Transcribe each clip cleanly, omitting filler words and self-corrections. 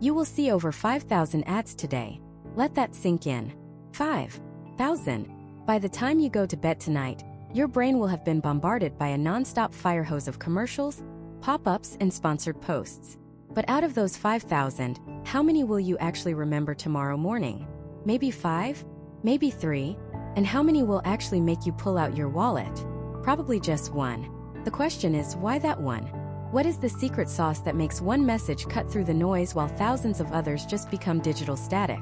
You will see over 5,000 ads today. Let that sink in. 5,000. By the time you go to bed tonight, your brain will have been bombarded by a non-stop fire hose of commercials, pop-ups, and sponsored posts. But out of those 5,000, how many will you actually remember tomorrow morning? Maybe 5? Maybe 3? And how many will actually make you pull out your wallet? Probably just 1. The question is, why that one? What is the secret sauce that makes one message cut through the noise while thousands of others just become digital static?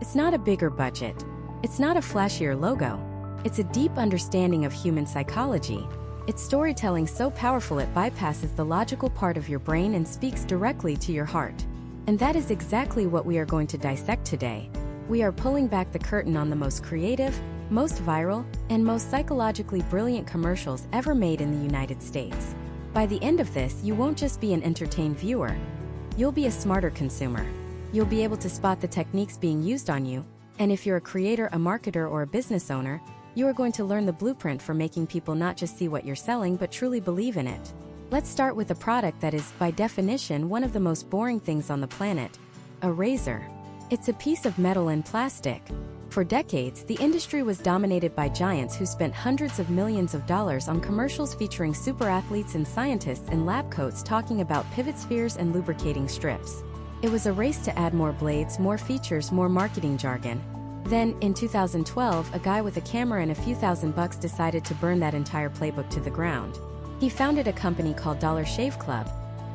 It's not a bigger budget. It's not a flashier logo. It's a deep understanding of human psychology. It's storytelling so powerful it bypasses the logical part of your brain and speaks directly to your heart. And that is exactly what we are going to dissect today. We are pulling back the curtain on the most creative, most viral, and most psychologically brilliant commercials ever made in the United States. By the end of this, you won't just be an entertained viewer. You'll be a smarter consumer. You'll be able to spot the techniques being used on you, and if you're a creator, a marketer, or a business owner, you are going to learn the blueprint for making people not just see what you're selling but truly believe in it. Let's start with a product that is, by definition, one of the most boring things on the planet: a razor. It's a piece of metal and plastic. For decades, the industry was dominated by giants who spent hundreds of millions of dollars on commercials featuring super athletes and scientists in lab coats talking about pivot spheres and lubricating strips. It was a race to add more blades, more features, more marketing jargon. Then, in 2012, a guy with a camera and a few $1,000 decided to burn that entire playbook to the ground. He founded a company called Dollar Shave Club,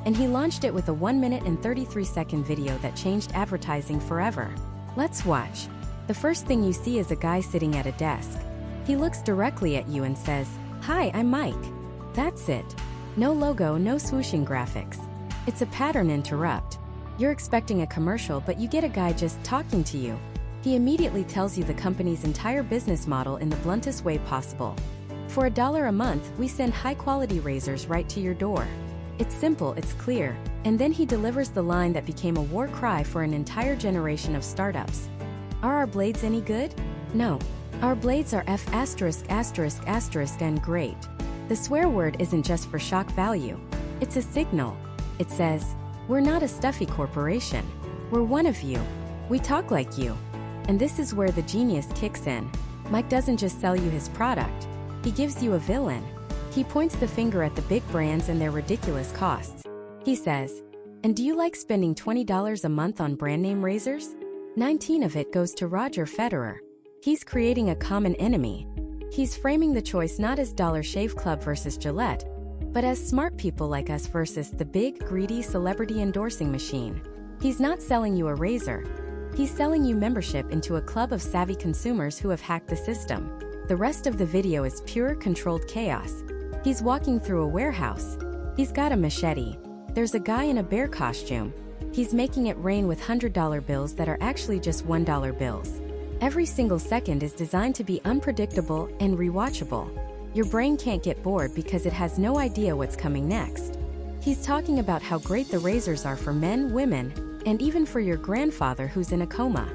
and he launched it with a 1-minute and 33-second video that changed advertising forever. Let's watch. The first thing you see is a guy sitting at a desk. He looks directly at you and says, "Hi, I'm Mike." That's it. No logo, no swooshing graphics. It's a pattern interrupt. You're expecting a commercial, but you get a guy just talking to you. He immediately tells you the company's entire business model in the bluntest way possible. For $1 a month, we send high-quality razors right to your door. It's simple, it's clear, and then he delivers the line that became a war cry for an entire generation of startups. Are our blades any good? No. Our blades are F*** and great. The swear word isn't just for shock value. It's a signal. It says, we're not a stuffy corporation. We're one of you. We talk like you. And this is where the genius kicks in. Mike doesn't just sell you his product. He gives you a villain. He points the finger at the big brands and their ridiculous costs. He says, and do you like spending $20 a month on brand name razors? 19 of it goes to Roger Federer. He's creating a common enemy. He's framing the choice not as Dollar Shave Club versus Gillette, but as smart people like us versus the big, greedy celebrity endorsing machine. He's not selling you a razor. He's selling you membership into a club of savvy consumers who have hacked the system. The rest of the video is pure, controlled chaos. He's walking through a warehouse. He's got a machete. There's a guy in a bear costume. He's making it rain with $100 bills that are actually just $1 bills. Every single second is designed to be unpredictable and rewatchable. Your brain can't get bored because it has no idea what's coming next. He's talking about how great the razors are for men, women, and even for your grandfather who's in a coma.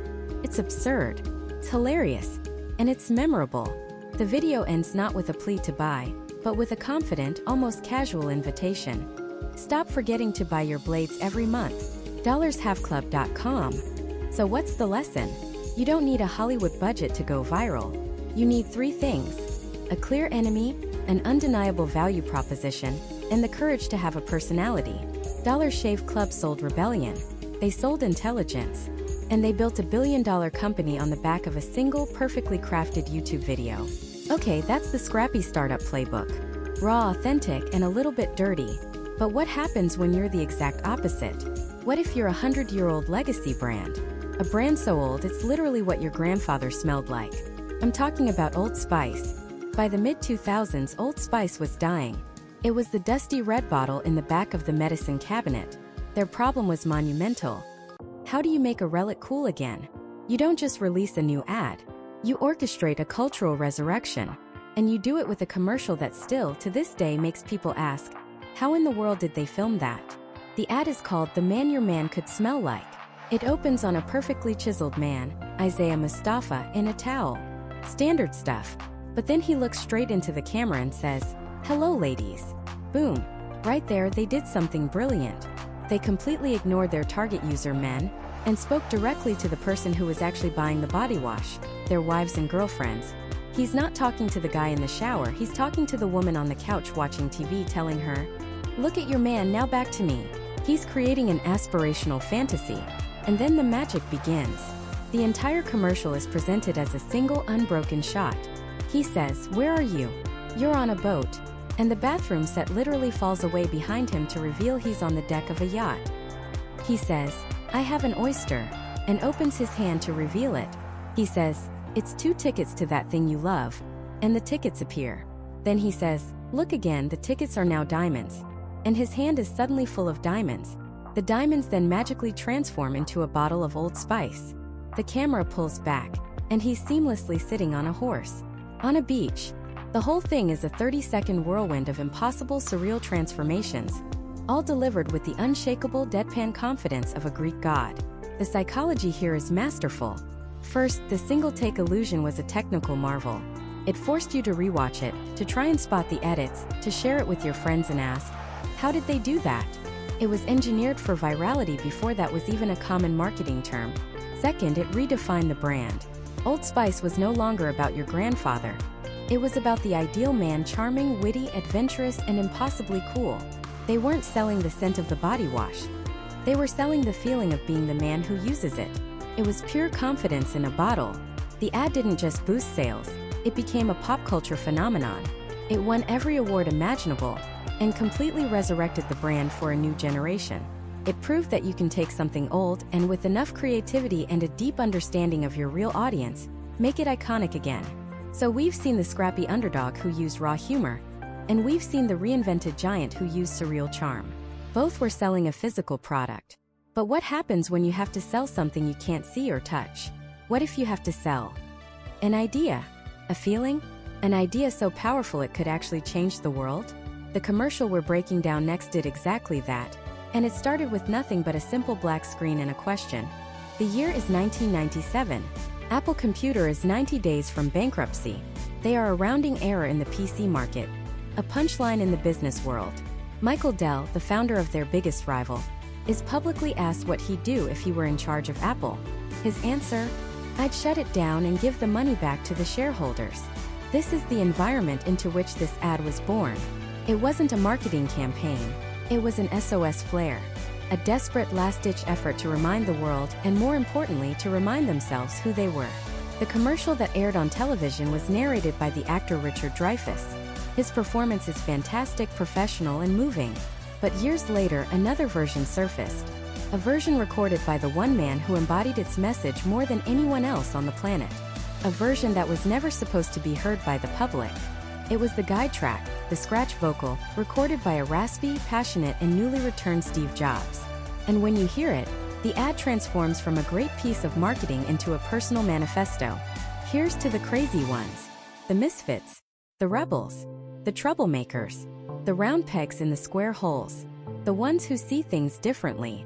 It's absurd. It's hilarious. And it's memorable. The video ends not with a plea to buy, but with a confident, almost casual invitation. Stop forgetting to buy your blades every month. dollarshaveclub.com. So what's the lesson? You don't need a Hollywood budget to go viral. You need 3 things: a clear enemy, an undeniable value proposition, and the courage to have a personality. Dollar Shave Club sold rebellion. They sold intelligence. And they built $1 billion company on the back of a single, perfectly crafted YouTube video. Okay, that's the scrappy startup playbook. Raw, authentic, and a little bit dirty. But what happens when you're the exact opposite? What if you're a 100-year-old legacy brand? A brand so old it's literally what your grandfather smelled like. I'm talking about Old Spice. By the mid-2000s, Old Spice was dying. It was the dusty red bottle in the back of the medicine cabinet. Their problem was monumental. How do you make a relic cool again? You don't just release a new ad. You orchestrate a cultural resurrection. And you do it with a commercial that still, to this day, makes people ask, how in the world did they film that? The ad is called The Man Your Man Could Smell Like. It opens on a perfectly chiseled man, Isaiah Mustafa, in a towel. Standard stuff. But then he looks straight into the camera and says, hello ladies. Boom. Right there they did something brilliant. They completely ignored their target user men and spoke directly to the person who was actually buying the body wash, their wives and girlfriends. He's not talking to the guy in the shower, he's talking to the woman on the couch watching TV, telling her, "Look at your man, now back to me." He's creating an aspirational fantasy. And then the magic begins. The entire commercial is presented as a single unbroken shot. He says, "Where are you? You're on a boat." And the bathroom set literally falls away behind him to reveal he's on the deck of a yacht. He says, "I have an oyster," and opens his hand to reveal it. He says, "It's 2 tickets to that thing you love," and the tickets appear. Then he says, "Look again, the tickets are now diamonds." And his hand is suddenly full of diamonds. The diamonds then magically transform into a bottle of Old Spice. The camera pulls back, and he's seamlessly sitting on a horse. On a beach. The whole thing is a 30-second whirlwind of impossible surreal transformations, all delivered with the unshakable deadpan confidence of a Greek god. The psychology here is masterful. First, the single-take illusion was a technical marvel. It forced you to rewatch it, to try and spot the edits, to share it with your friends and ask, how did they do that? It was engineered for virality before that was even a common marketing term. Second, it redefined the brand. Old Spice was no longer about your grandfather. It was about the ideal man, charming, witty, adventurous, and impossibly cool. They weren't selling the scent of the body wash. They were selling the feeling of being the man who uses it. It was pure confidence in a bottle. The ad didn't just boost sales, it became a pop culture phenomenon. It won every award imaginable, and completely resurrected the brand for a new generation. It proved that you can take something old and, with enough creativity and a deep understanding of your real audience, make it iconic again. So we've seen the scrappy underdog who used raw humor, and we've seen the reinvented giant who used surreal charm. Both were selling a physical product. But what happens when you have to sell something you can't see or touch? What if you have to sell an idea? A feeling? An idea so powerful it could actually change the world? The commercial we're breaking down next did exactly that. And it started with nothing but a simple black screen and a question. The year is 1997. Apple Computer is 90 days from bankruptcy. They are a rounding error in the PC market. A punchline in the business world. Michael Dell, the founder of their biggest rival, is publicly asked what he'd do if he were in charge of Apple. His answer? "I'd shut it down and give the money back to the shareholders." This is the environment into which this ad was born. It wasn't a marketing campaign. It was an SOS flare. A desperate last-ditch effort to remind the world, and more importantly, to remind themselves who they were. The commercial that aired on television was narrated by the actor Richard Dreyfuss. His performance is fantastic, professional, and moving. But years later, another version surfaced. A version recorded by the one man who embodied its message more than anyone else on the planet. A version that was never supposed to be heard by the public. It was the guide track, the scratch vocal, recorded by a raspy, passionate, and newly returned Steve Jobs. And when you hear it, the ad transforms from a great piece of marketing into a personal manifesto. Here's to the crazy ones, the misfits, the rebels, the troublemakers, the round pegs in the square holes, the ones who see things differently.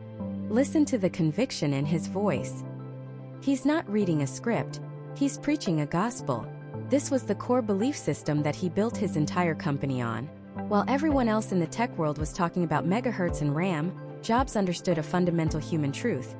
Listen to the conviction in his voice. He's not reading a script, he's preaching a gospel. This was the core belief system that he built his entire company on. While everyone else in the tech world was talking about megahertz and RAM, Jobs understood a fundamental human truth.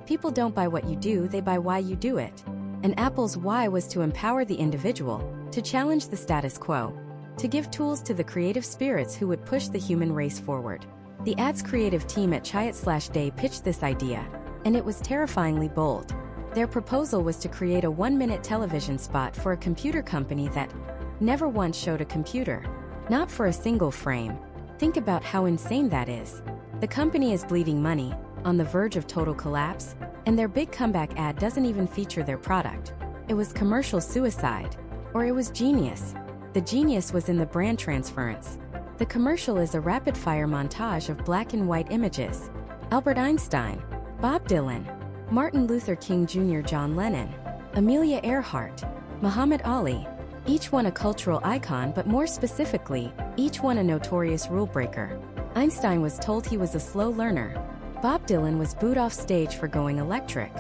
People don't buy what you do, they buy why you do it. And Apple's why was to empower the individual, to challenge the status quo, to give tools to the creative spirits who would push the human race forward. The ad's creative team at Chiat/Day pitched this idea, and it was terrifyingly bold. Their proposal was to create a 1-minute television spot for a computer company that never once showed a computer. Not for a single frame. Think about how insane that is. The company is bleeding money, on the verge of total collapse, and their big comeback ad doesn't even feature their product. It was commercial suicide. Or it was genius. The genius was in the brand transference. The commercial is a rapid-fire montage of black and white images. Albert Einstein, Bob Dylan, Martin Luther King Jr., John Lennon, Amelia Earhart, Muhammad Ali, each one a cultural icon, but more specifically, each one a notorious rule breaker. Einstein was told he was a slow learner. Bob Dylan was booed off stage for going electric.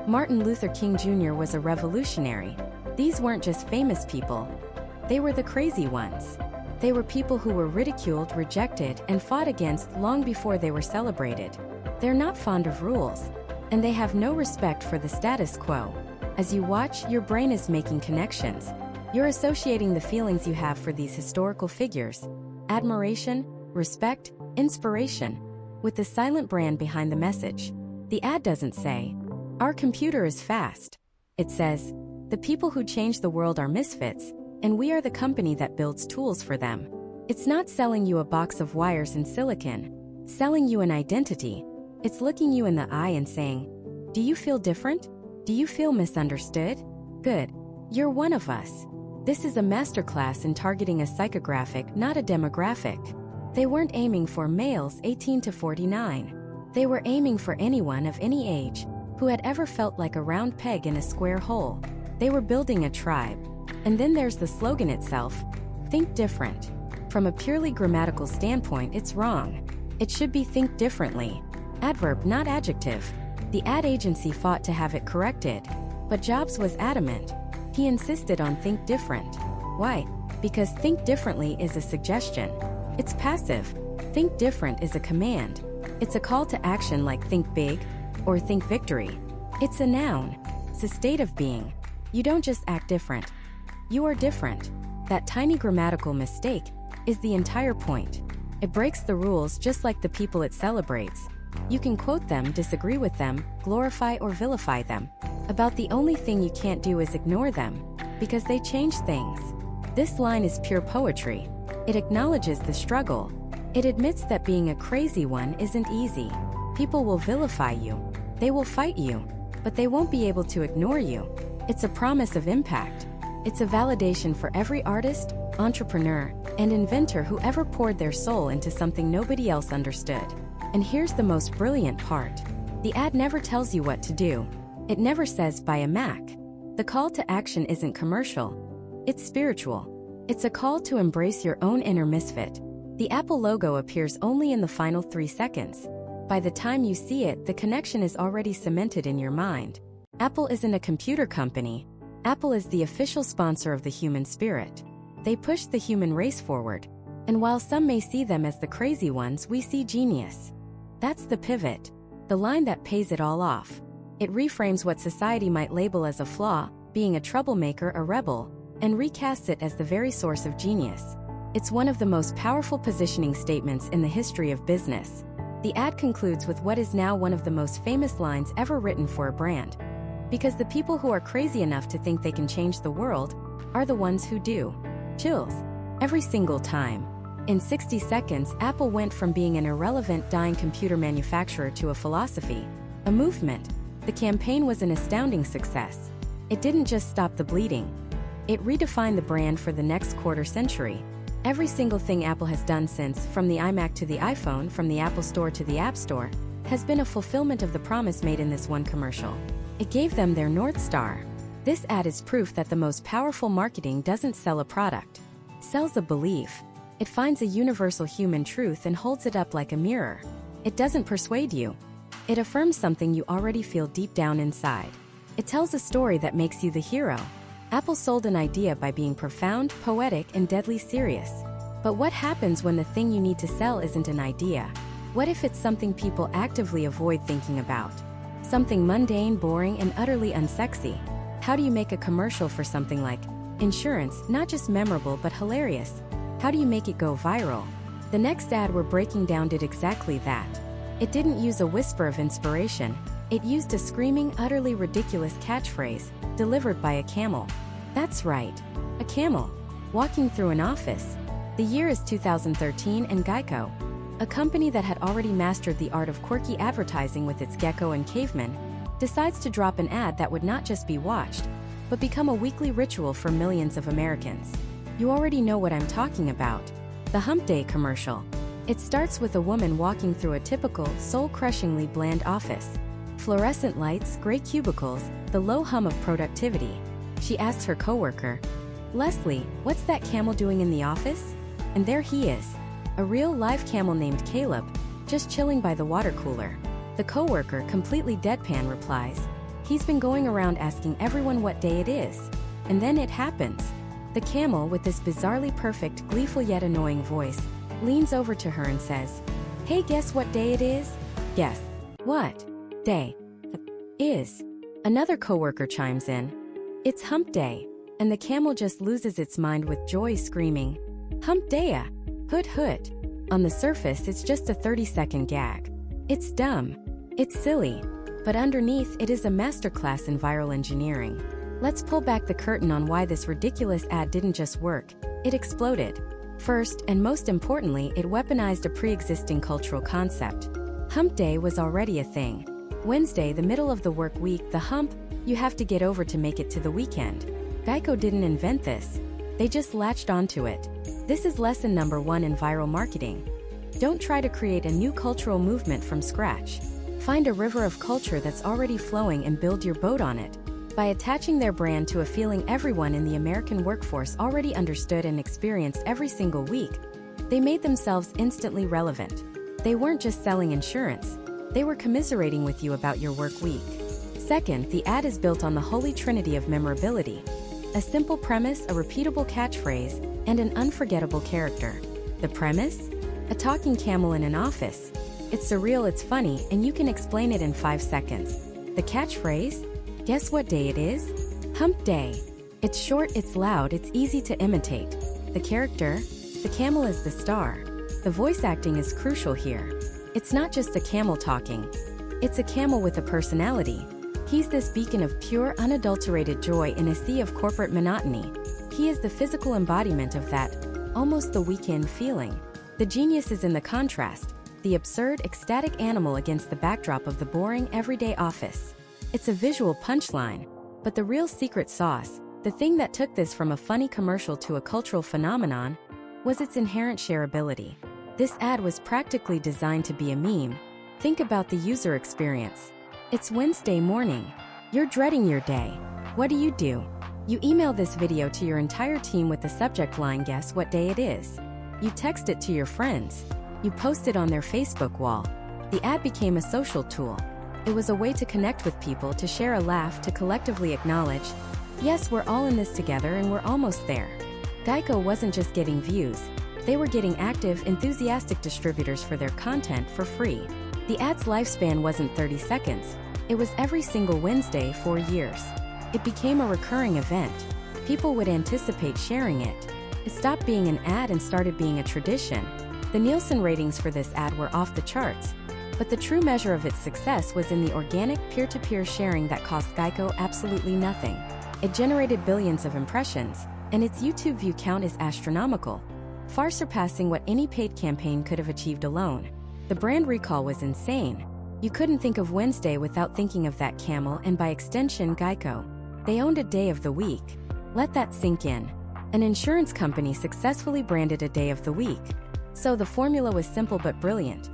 Martin Luther King Jr. was a revolutionary. These weren't just famous people. They were the crazy ones. They were people who were ridiculed, rejected, and fought against long before they were celebrated. They're not fond of rules, and they have no respect for the status quo. As you watch, your brain is making connections. You're associating the feelings you have for these historical figures, admiration, respect, inspiration, with the silent brand behind the message. The ad doesn't say, "Our computer is fast." It says, "The people who change the world are misfits, and we are the company that builds tools for them." It's not selling you a box of wires and silicon, selling you an identity. It's looking you in the eye and saying, "Do you feel different? Do you feel misunderstood? Good. You're one of us." This is a masterclass in targeting a psychographic, not a demographic. They weren't aiming for males 18 to 49. They were aiming for anyone of any age who had ever felt like a round peg in a square hole. They were building a tribe. And then there's the slogan itself, "Think different." From a purely grammatical standpoint, it's wrong. It should be "think differently." Adverb, not adjective. The ad agency fought to have it corrected, but Jobs was adamant. He insisted on "think different." Why? Because think differently is a suggestion. It's passive. Think different is a command. It's a call to action like think big or think victory. It's a noun. It's a state of being. You don't just act different. You are different. That tiny grammatical mistake is the entire point. It breaks the rules just like the people it celebrates. You can quote them, disagree with them, glorify or vilify them. About the only thing you can't do is ignore them, because they change things. This line is pure poetry. It acknowledges the struggle. It admits that being a crazy one isn't easy. People will vilify you. They will fight you, but they won't be able to ignore you. It's a promise of impact. It's a validation for every artist, entrepreneur, and inventor who ever poured their soul into something nobody else understood. And here's the most brilliant part. The ad never tells you what to do. It never says buy a Mac. The call to action isn't commercial. It's spiritual. It's a call to embrace your own inner misfit. The Apple logo appears only in the final 3 seconds. By the time you see it, the connection is already cemented in your mind. Apple isn't a computer company. Apple is the official sponsor of the human spirit. They push the human race forward. And while some may see them as the crazy ones, we see genius. That's the pivot. The line that pays it all off. It reframes what society might label as a flaw, being a troublemaker, a rebel, and recasts it as the very source of genius. It's one of the most powerful positioning statements in the history of business. The ad concludes with what is now one of the most famous lines ever written for a brand. Because the people who are crazy enough to think they can change the world are the ones who do. Chills. Every single time. In 60 seconds, Apple went from being an irrelevant, dying computer manufacturer to a philosophy, a movement. The campaign was an astounding success. It didn't just stop the bleeding. It redefined the brand for the next quarter century. Every single thing Apple has done since, from the iMac to the iPhone, from the Apple Store to the App Store, has been a fulfillment of the promise made in this one commercial. It gave them their North Star. This ad is proof that the most powerful marketing doesn't sell a product. It sells a belief. It finds a universal human truth and holds it up like a mirror. It doesn't persuade you. It affirms something you already feel deep down inside. It tells a story that makes you the hero. Apple sold an idea by being profound, poetic, and deadly serious. But what happens when the thing you need to sell isn't an idea? What if it's something people actively avoid thinking about? Something mundane, boring, and utterly unsexy? How do you make a commercial for something like insurance, not just memorable but hilarious? How do you make it go viral? The next ad we're breaking down did exactly that. It didn't use a whisper of inspiration. It used a screaming, utterly ridiculous catchphrase, delivered by a camel. That's right, a camel, walking through an office. The year is 2013 and Geico, a company that had already mastered the art of quirky advertising with its gecko and caveman, decides to drop an ad that would not just be watched, but become a weekly ritual for millions of Americans. You already know what I'm talking about. The Hump Day commercial. It starts with a woman walking through a typical, soul-crushingly bland office. Fluorescent lights, gray cubicles, the low hum of productivity. She asks her coworker, "Leslie, what's that camel doing in the office?" And there he is, a real live camel named Caleb, just chilling by the water cooler. The coworker, completely deadpan, replies, "He's been going around asking everyone what day it is." And then it happens. The camel, with this bizarrely perfect, gleeful yet annoying voice, leans over to her and says, "Hey, guess what day it is?" "Guess." What day is? Another coworker chimes in. It's hump day, and the camel just loses its mind with joy, screaming, "Hump day! Hoot hoot!" On the surface, it's just a 30-second gag. It's dumb. It's silly. But underneath, it is a masterclass in viral engineering. Let's pull back the curtain on why this ridiculous ad didn't just work. It exploded. First, and most importantly, it weaponized a pre-existing cultural concept. Hump day was already a thing. Wednesday, the middle of the work week, the hump you have to get over to make it to the weekend. Geico didn't invent this. They just latched onto it. This is lesson number 1 in viral marketing. Don't try to create a new cultural movement from scratch. Find a river of culture that's already flowing and build your boat on it. By attaching their brand to a feeling everyone in the American workforce already understood and experienced every single week, they made themselves instantly relevant. They weren't just selling insurance. They were commiserating with you about your work week. Second, the ad is built on the holy trinity of memorability. A simple premise, a repeatable catchphrase, and an unforgettable character. The premise? A talking camel in an office. It's surreal, it's funny, and you can explain it in 5 seconds. The catchphrase? Guess what day it is? Hump day. It's short, it's loud, it's easy to imitate. The character? The camel is the star. The voice acting is crucial here. It's not just a camel talking. It's a camel with a personality. He's this beacon of pure, unadulterated joy in a sea of corporate monotony. He is the physical embodiment of that, almost the weekend feeling. The genius is in the contrast, the absurd, ecstatic animal against the backdrop of the boring, everyday office. It's a visual punchline, but the real secret sauce, the thing that took this from a funny commercial to a cultural phenomenon, was its inherent shareability. This ad was practically designed to be a meme. Think about the user experience. It's Wednesday morning. You're dreading your day. What do? You email this video to your entire team with the subject line, "Guess what day it is?" You text it to your friends. You post it on their Facebook wall. The ad became a social tool. It was a way to connect with people, to share a laugh, to collectively acknowledge, yes, we're all in this together and we're almost there. Geico wasn't just getting views. They were getting active, enthusiastic distributors for their content for free. The ad's lifespan wasn't 30 seconds. It was every single Wednesday for years. It became a recurring event. People would anticipate sharing it. It stopped being an ad and started being a tradition. The Nielsen ratings for this ad were off the charts. But the true measure of its success was in the organic, peer-to-peer sharing that cost Geico absolutely nothing. It generated billions of impressions, and its YouTube view count is astronomical, far surpassing what any paid campaign could have achieved alone. The brand recall was insane. You couldn't think of Wednesday without thinking of that camel and, by extension, Geico. They owned a day of the week. Let that sink in. An insurance company successfully branded a day of the week. So the formula was simple but brilliant.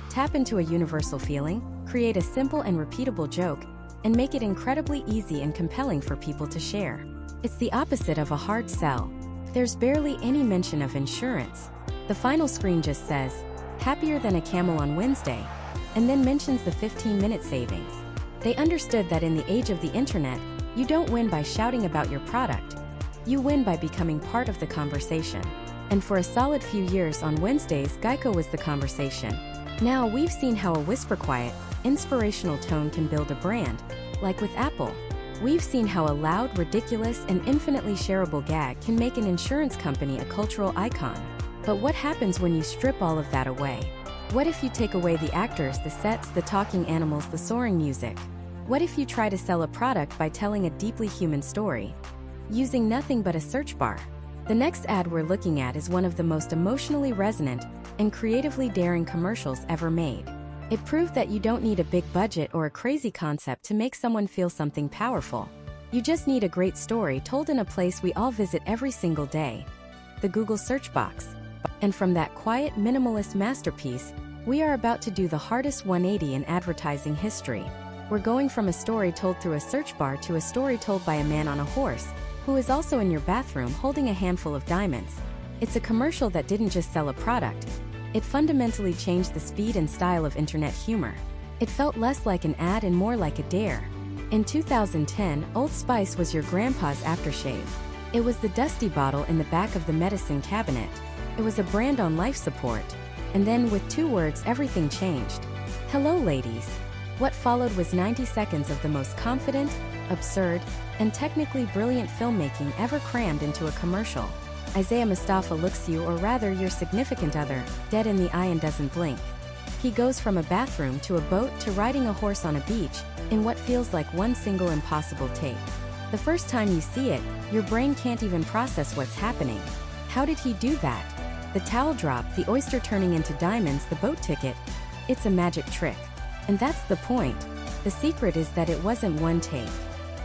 Tap into a universal feeling, create a simple and repeatable joke, and make it incredibly easy and compelling for people to share. It's the opposite of a hard sell. There's barely any mention of insurance. The final screen just says, "Happier than a camel on Wednesday," and then mentions the 15-minute savings. They understood that in the age of the internet, you don't win by shouting about your product. You win by becoming part of the conversation. And for a solid few years on Wednesdays, Geico was the conversation. Now we've seen how a whisper-quiet, inspirational tone can build a brand, like with Apple. We've seen how a loud, ridiculous, and infinitely shareable gag can make an insurance company a cultural icon. But what happens when you strip all of that away? What if you take away the actors, the sets, the talking animals, the soaring music? What if you try to sell a product by telling a deeply human story, using nothing but a search bar? The next ad we're looking at is one of the most emotionally resonant and creatively daring commercials ever made. It proved that you don't need a big budget or a crazy concept to make someone feel something powerful. You just need a great story told in a place we all visit every single day, the Google search box. And from that quiet, minimalist masterpiece, we are about to do the hardest 180 in advertising history. We're going from a story told through a search bar to a story told by a man on a horse, who is also in your bathroom holding a handful of diamonds. It's a commercial that didn't just sell a product. It fundamentally changed the speed and style of internet humor. It felt less like an ad and more like a dare. In 2010, Old Spice was your grandpa's aftershave. It was the dusty bottle in the back of the medicine cabinet. It was a brand on life support. And then, with 2 words, everything changed. Hello, ladies. What followed was 90 seconds of the most confident, absurd, and technically brilliant filmmaking ever crammed into a commercial. Isaiah Mustafa looks you, or rather your significant other, dead in the eye and doesn't blink. He goes from a bathroom to a boat to riding a horse on a beach, in what feels like one single impossible take. The first time you see it, your brain can't even process what's happening. How did he do that? The towel drop, the oyster turning into diamonds, the boat ticket. It's a magic trick. And that's the point. The secret is that it wasn't one take.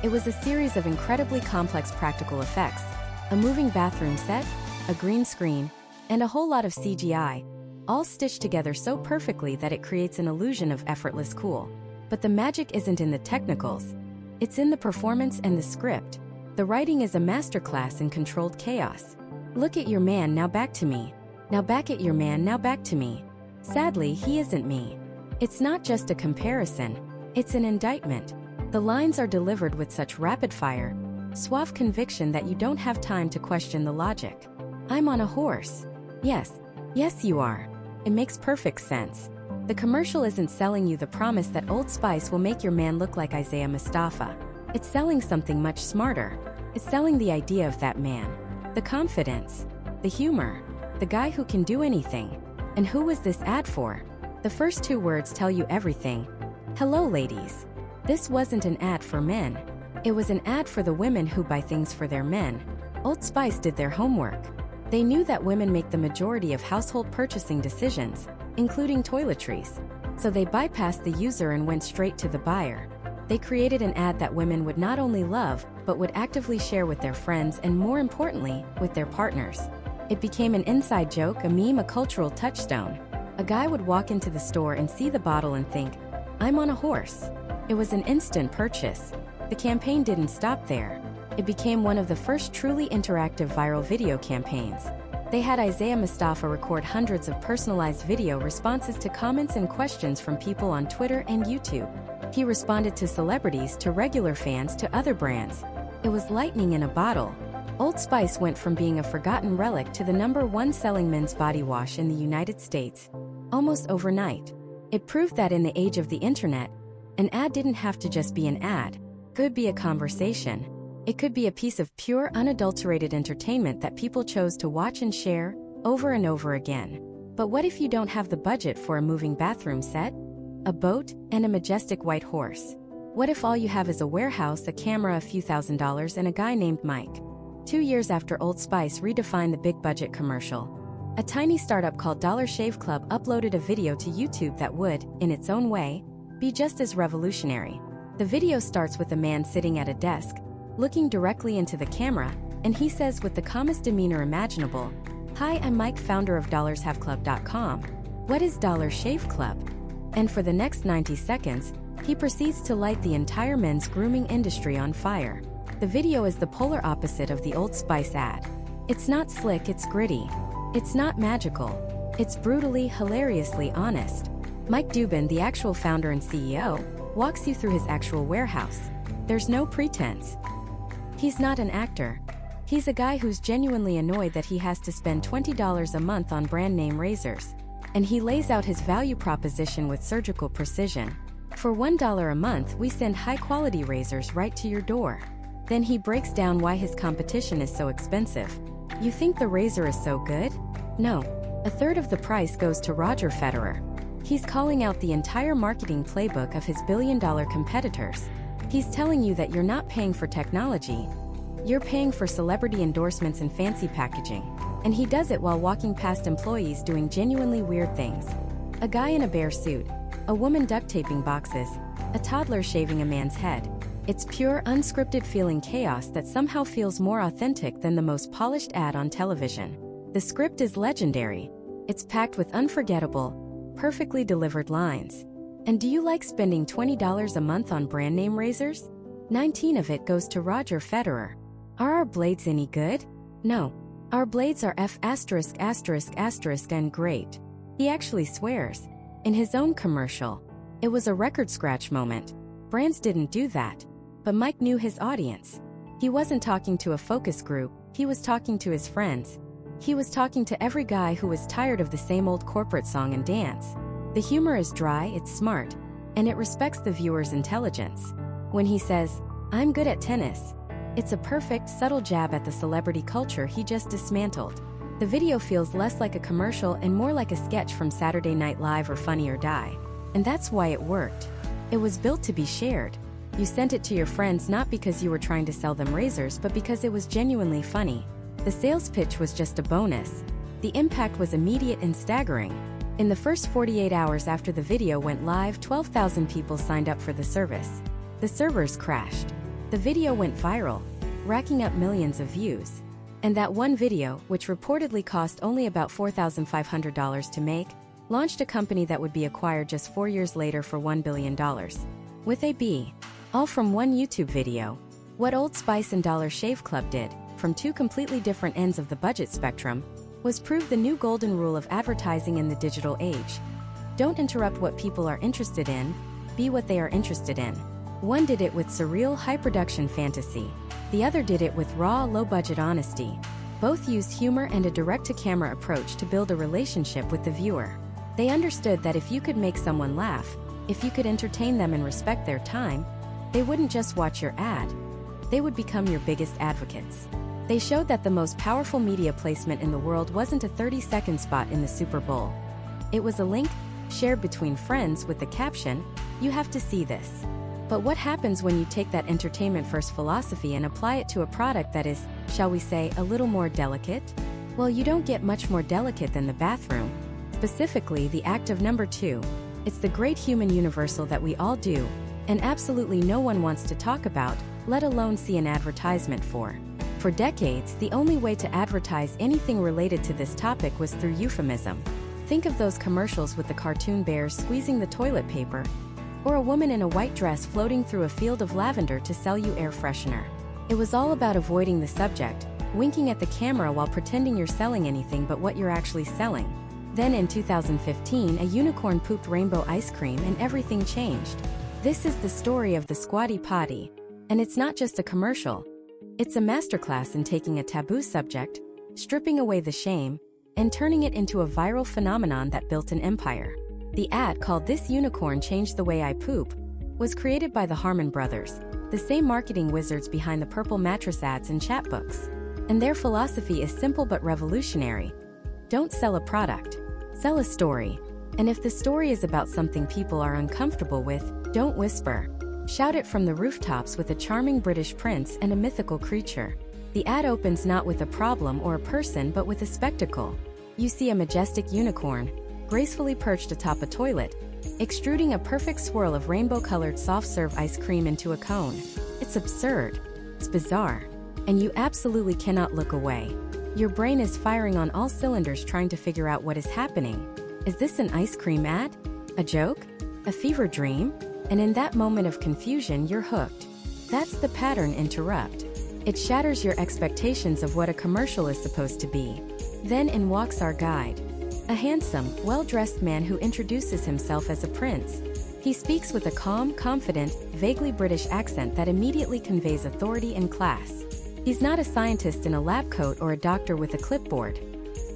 It was a series of incredibly complex practical effects. A moving bathroom set, a green screen, and a whole lot of CGI, all stitched together so perfectly that it creates an illusion of effortless cool. But the magic isn't in the technicals. It's in the performance and the script. The writing is a masterclass in controlled chaos. Look at your man, now back to me. Now back at your man, now back to me. Sadly, he isn't me. It's not just a comparison, it's an indictment. The lines are delivered with such rapid-fire, suave conviction that you don't have time to question the logic. I'm on a horse. Yes, yes you are. It makes perfect sense. The commercial isn't selling you the promise that Old Spice will make your man look like Isaiah Mustafa. It's selling something much smarter. It's selling the idea of that man. The confidence. The humor. The guy who can do anything. And who was this ad for? The first two words tell you everything. Hello, ladies. This wasn't an ad for men. It was an ad for the women who buy things for their men. Old Spice did their homework. They knew that women make the majority of household purchasing decisions, including toiletries. So they bypassed the user and went straight to the buyer. They created an ad that women would not only love, but would actively share with their friends and, more importantly, with their partners. It became an inside joke, a meme, a cultural touchstone. A guy would walk into the store and see the bottle and think, I'm on a horse. It was an instant purchase. The campaign didn't stop there. It became one of the first truly interactive viral video campaigns. They had Isaiah Mustafa record hundreds of personalized video responses to comments and questions from people on Twitter and YouTube. He responded to celebrities, to regular fans, to other brands. It was lightning in a bottle. Old Spice went from being a forgotten relic to the #1 selling men's body wash in the United States, almost overnight. It proved that in the age of the internet, an ad didn't have to just be an ad. It could be a conversation. It could be a piece of pure, unadulterated entertainment that people chose to watch and share, over and over again. But what if you don't have the budget for a moving bathroom set, a boat, and a majestic white horse? What if all you have is a warehouse, a camera, a few $1,000s, and a guy named Mike? 2 years after Old Spice redefined the big-budget commercial, a tiny startup called Dollar Shave Club uploaded a video to YouTube that would, in its own way, be just as revolutionary. The video starts with a man sitting at a desk, looking directly into the camera, and he says with the calmest demeanor imaginable, "Hi, I'm Mike, founder of DollarShaveClub.com. What is Dollar Shave Club?" And for the next 90 seconds, he proceeds to light the entire men's grooming industry on fire. The video is the polar opposite of the Old Spice ad. It's not slick, it's gritty. It's not magical. It's brutally, hilariously honest. Mike Dubin, the actual founder and CEO, walks you through his actual warehouse. There's no pretense. He's not an actor. He's a guy who's genuinely annoyed that he has to spend $20 a month on brand name razors. And he lays out his value proposition with surgical precision. For $1 a month, we send high-quality razors right to your door. Then he breaks down why his competition is so expensive. You think the razor is so good? No. A third of the price goes to Roger Federer. He's calling out the entire marketing playbook of his billion-dollar competitors. He's telling you that you're not paying for technology. You're paying for celebrity endorsements and fancy packaging. And he does it while walking past employees doing genuinely weird things. A guy in a bear suit. A woman duct taping boxes. A toddler shaving a man's head. It's pure, unscripted feeling chaos that somehow feels more authentic than the most polished ad on television. The script is legendary. It's packed with unforgettable, perfectly delivered lines. And do you like spending $20 a month on brand name razors? 19 of it goes to Roger Federer. Are our blades any good? No. Our blades are F*** and great. He actually swears. In his own commercial. It was a record scratch moment. Brands didn't do that. But Mike knew his audience. He wasn't talking to a focus group, he was talking to his friends. He was talking to every guy who was tired of the same old corporate song and dance. The humor is dry, it's smart. and it respects the viewer's intelligence. When he says, "I'm good at tennis," it's a perfect, subtle jab at the celebrity culture he just dismantled. The video feels less like a commercial and more like a sketch from Saturday Night Live or Funny or Die. And that's why it worked. It was built to be shared. You sent it to your friends not because you were trying to sell them razors but because it was genuinely funny. The sales pitch was just a bonus. The impact was immediate and staggering. In the first 48 hours after the video went live, 12,000 people signed up for the service. The servers crashed. The video went viral, racking up millions of views. And that one video, which reportedly cost only about $4,500 to make, launched a company that would be acquired just 4 years later for $1 billion. With a B. All from one YouTube video. What Old Spice and Dollar Shave Club did, from two completely different ends of the budget spectrum, was prove the new golden rule of advertising in the digital age. Don't interrupt what people are interested in, be what they are interested in. One did it with surreal high-production fantasy. The other did it with raw, low-budget honesty. Both used humor and a direct-to-camera approach to build a relationship with the viewer. They understood that if you could make someone laugh, if you could entertain them and respect their time, they wouldn't just watch your ad. They would become your biggest advocates. They showed that the most powerful media placement in the world wasn't a 30-second spot in the Super Bowl. It was a link, shared between friends with the caption, "You have to see this." But what happens when you take that entertainment-first philosophy and apply it to a product that is, shall we say, a little more delicate? Well, you don't get much more delicate than the bathroom. Specifically, the act of number 2. It's the great human universal that we all do, and absolutely no one wants to talk about, let alone see an advertisement for. For decades, the only way to advertise anything related to this topic was through euphemism. Think of those commercials with the cartoon bears squeezing the toilet paper, or a woman in a white dress floating through a field of lavender to sell you air freshener. It was all about avoiding the subject, winking at the camera while pretending you're selling anything but what you're actually selling. Then in 2015, a unicorn pooped rainbow ice cream and everything changed. This is the story of the Squatty Potty. And it's not just a commercial. It's a masterclass in taking a taboo subject, stripping away the shame, and turning it into a viral phenomenon that built an empire. The ad, called "This Unicorn Changed the Way I Poop," was created by the Harmon brothers, the same marketing wizards behind the purple mattress ads and chatbooks. And their philosophy is simple but revolutionary. Don't sell a product. Sell a story. And if the story is about something people are uncomfortable with, don't whisper. Shout it from the rooftops with a charming British prince and a mythical creature. The ad opens not with a problem or a person but with a spectacle. You see a majestic unicorn, gracefully perched atop a toilet, extruding a perfect swirl of rainbow-colored soft-serve ice cream into a cone. It's absurd. It's bizarre. And you absolutely cannot look away. Your brain is firing on all cylinders trying to figure out what is happening. Is this an ice cream ad? A joke? A fever dream? And in that moment of confusion, you're hooked. That's the pattern interrupt. It shatters your expectations of what a commercial is supposed to be. Then in walks our guide. A handsome, well-dressed man who introduces himself as a prince. He speaks with a calm, confident, vaguely British accent that immediately conveys authority and class. He's not a scientist in a lab coat or a doctor with a clipboard.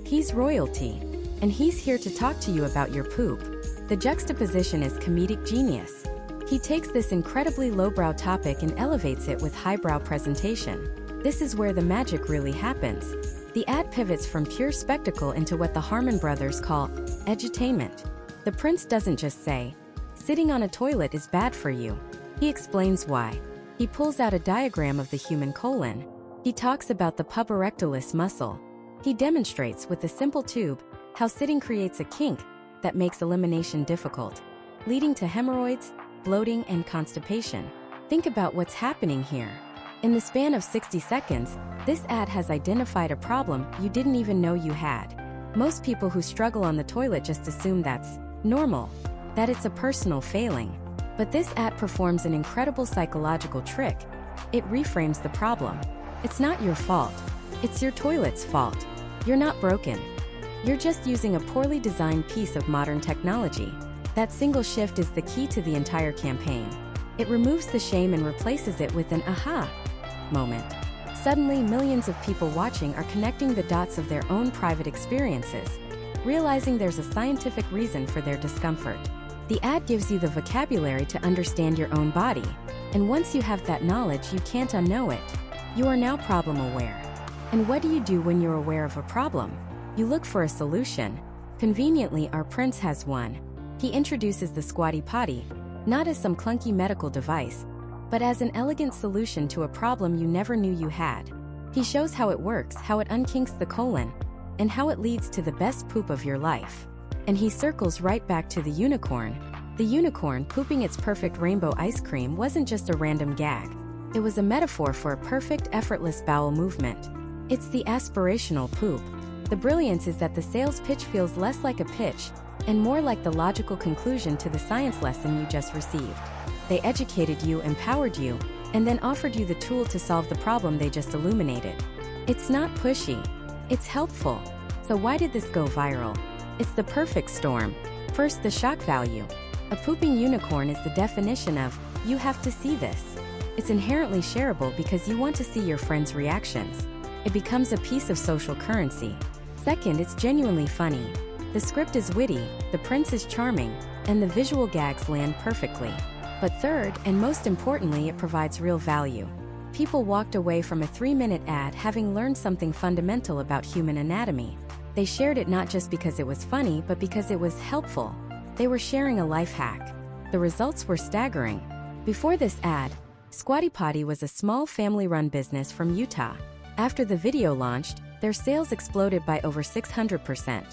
He's royalty. And he's here to talk to you about your poop. The juxtaposition is comedic genius. He takes this incredibly lowbrow topic and elevates it with highbrow presentation. This is where the magic really happens. The ad pivots from pure spectacle into what the Harmon brothers call edutainment. The prince doesn't just say, "Sitting on a toilet is bad for you." He explains why. He pulls out a diagram of the human colon. He talks about the puborectalis muscle. He demonstrates with a simple tube how sitting creates a kink that makes elimination difficult, leading to hemorrhoids, bloating, and constipation. Think about what's happening here. In the span of 60 seconds, this ad has identified a problem you didn't even know you had. Most people who struggle on the toilet just assume that's normal, that it's a personal failing. But this ad performs an incredible psychological trick. It reframes the problem. It's not your fault. It's your toilet's fault. You're not broken. You're just using a poorly designed piece of modern technology. That single shift is the key to the entire campaign. It removes the shame and replaces it with an aha moment. Suddenly, millions of people watching are connecting the dots of their own private experiences, realizing there's a scientific reason for their discomfort. The ad gives you the vocabulary to understand your own body, and once you have that knowledge, you can't unknow it. You are now problem aware. And what do you do when you're aware of a problem? You look for a solution. Conveniently, our prince has one. He introduces the squatty potty, not as some clunky medical device, but as an elegant solution to a problem you never knew you had. He shows how it works, how it unkinks the colon, and how it leads to the best poop of your life. And he circles right back to the unicorn. The unicorn pooping its perfect rainbow ice cream wasn't just a random gag. It was a metaphor for a perfect, effortless bowel movement. It's the aspirational poop. The brilliance is that the sales pitch feels less like a pitch and more like the logical conclusion to the science lesson you just received. They educated you, empowered you, and then offered you the tool to solve the problem they just illuminated. It's not pushy. It's helpful. So why did this go viral? It's the perfect storm. First, the shock value. A pooping unicorn is the definition of, you have to see this. It's inherently shareable because you want to see your friends' reactions. It becomes a piece of social currency. Second, it's genuinely funny. The script is witty, the prince is charming, and the visual gags land perfectly. But third, and most importantly, it provides real value. People walked away from a 3-minute ad having learned something fundamental about human anatomy. They shared it not just because it was funny, but because it was helpful. They were sharing a life hack. The results were staggering. Before this ad, Squatty Potty was a small family-run business from Utah. After the video launched, their sales exploded by over 600%.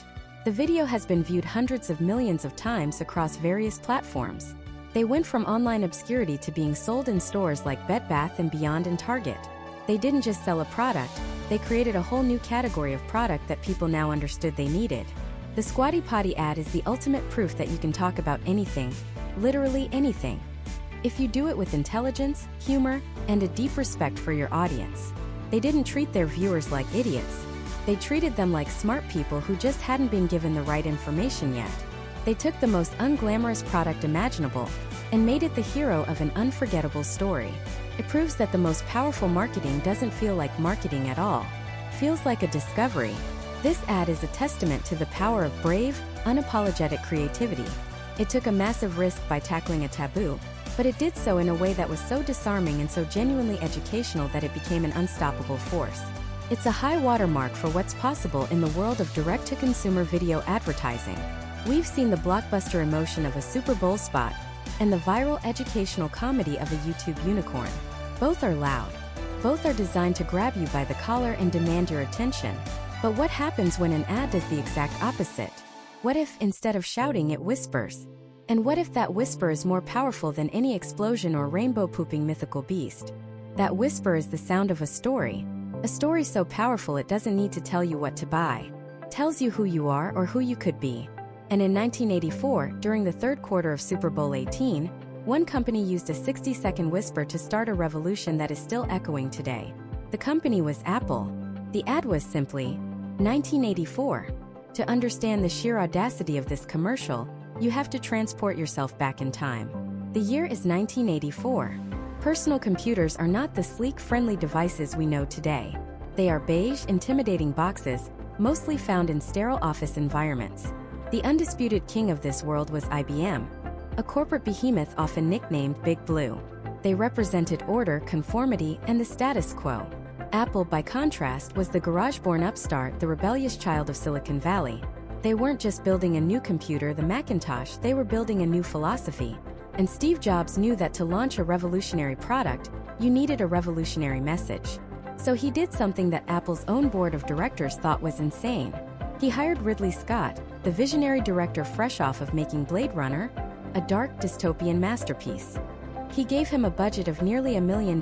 The video has been viewed hundreds of millions of times across various platforms. They went from online obscurity to being sold in stores like Bed Bath & Beyond and Target. They didn't just sell a product, they created a whole new category of product that people now understood they needed. The Squatty Potty ad is the ultimate proof that you can talk about anything, literally anything, if you do it with intelligence, humor, and a deep respect for your audience. They didn't treat their viewers like idiots. They treated them like smart people who just hadn't been given the right information yet. They took the most unglamorous product imaginable and made it the hero of an unforgettable story. It proves that the most powerful marketing doesn't feel like marketing at all. Feels like a discovery. This ad is a testament to the power of brave, unapologetic creativity. It took a massive risk by tackling a taboo, but it did so in a way that was so disarming and so genuinely educational that it became an unstoppable force. It's a high watermark for what's possible in the world of direct-to-consumer video advertising. We've seen the blockbuster emotion of a Super Bowl spot and the viral educational comedy of a YouTube unicorn. Both are loud. Both are designed to grab you by the collar and demand your attention. But what happens when an ad does the exact opposite? What if, instead of shouting, it whispers? And what if that whisper is more powerful than any explosion or rainbow-pooping mythical beast? That whisper is the sound of a story so powerful it doesn't need to tell you what to buy. It tells you who you are or who you could be. And in 1984, during the third quarter of Super Bowl XVIII, one company used a 60-second whisper to start a revolution that is still echoing today. The company was Apple. The ad was simply, 1984. To understand the sheer audacity of this commercial, you have to transport yourself back in time. The year is 1984. Personal computers are not the sleek, friendly devices we know today. They are beige, intimidating boxes, mostly found in sterile office environments. The undisputed king of this world was IBM, a corporate behemoth often nicknamed Big Blue. They represented order, conformity, and the status quo. Apple, by contrast, was the garage-born upstart, the rebellious child of Silicon Valley. They weren't just building a new computer, the Macintosh, they were building a new philosophy. And Steve Jobs knew that to launch a revolutionary product, you needed a revolutionary message. So he did something that Apple's own board of directors thought was insane. He hired Ridley Scott, the visionary director fresh off of making Blade Runner, a dark dystopian masterpiece. He gave him a budget of nearly $1 million,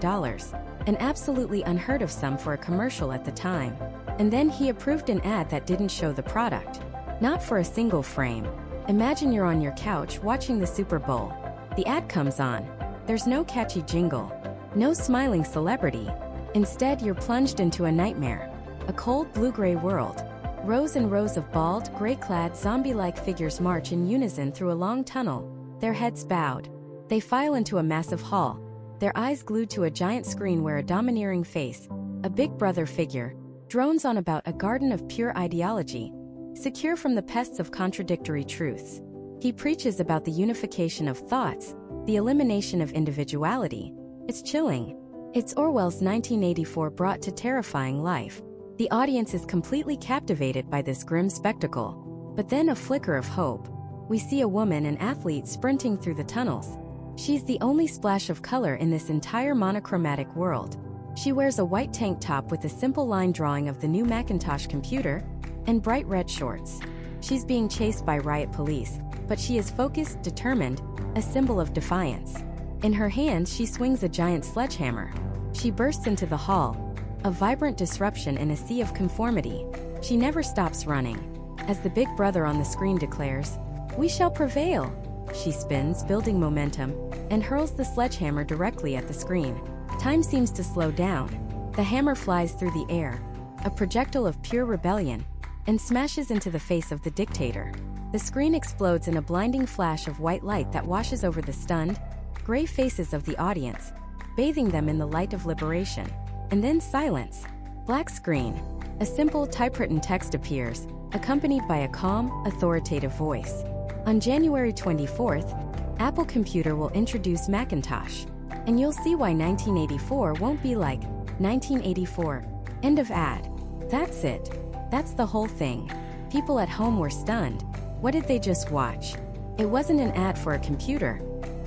an absolutely unheard of sum for a commercial at the time. And then he approved an ad that didn't show the product. Not for a single frame. Imagine you're on your couch watching the Super Bowl. The ad comes on. There's no catchy jingle. No smiling celebrity. Instead, you're plunged into a nightmare. A cold blue-gray world. Rows and rows of bald, gray-clad, zombie-like figures march in unison through a long tunnel, their heads bowed. They file into a massive hall, their eyes glued to a giant screen where a domineering face, a big brother figure, drones on about a garden of pure ideology, secure from the pests of contradictory truths. He preaches about the unification of thoughts, the elimination of individuality. It's chilling. It's Orwell's 1984 brought to terrifying life. The audience is completely captivated by this grim spectacle. But then a flicker of hope. We see a woman, an athlete, sprinting through the tunnels. She's the only splash of color in this entire monochromatic world. She wears a white tank top with a simple line drawing of the new Macintosh computer and bright red shorts. She's being chased by riot police, but she is focused, determined, a symbol of defiance. In her hands, she swings a giant sledgehammer. She bursts into the hall, a vibrant disruption in a sea of conformity. She never stops running. As the big brother on the screen declares, "We shall prevail." She spins, building momentum, and hurls the sledgehammer directly at the screen. Time seems to slow down. The hammer flies through the air, a projectile of pure rebellion, and smashes into the face of the dictator. The screen explodes in a blinding flash of white light that washes over the stunned, gray faces of the audience, bathing them in the light of liberation. And then silence. Black screen. A simple typewritten text appears, accompanied by a calm, authoritative voice. On January 24th, Apple Computer will introduce Macintosh. And you'll see why 1984 won't be like 1984. End of ad. That's it. That's the whole thing. People at home were stunned. What did they just watch? It wasn't an ad for a computer.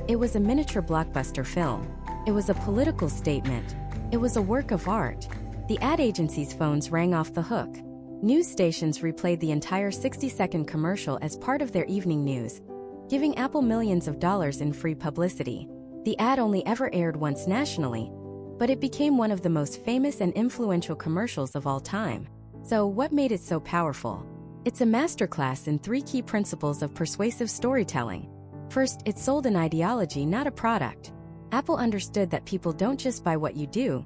It was a miniature blockbuster film. It was a political statement. It was a work of art. The ad agency's phones rang off the hook. News stations replayed the entire 60-second commercial as part of their evening news, giving Apple millions of dollars in free publicity. The ad only ever aired once nationally, but it became one of the most famous and influential commercials of all time. So what made it so powerful? It's a masterclass in 3 key principles of persuasive storytelling. First, it sold an ideology, not a product. Apple understood that people don't just buy what you do,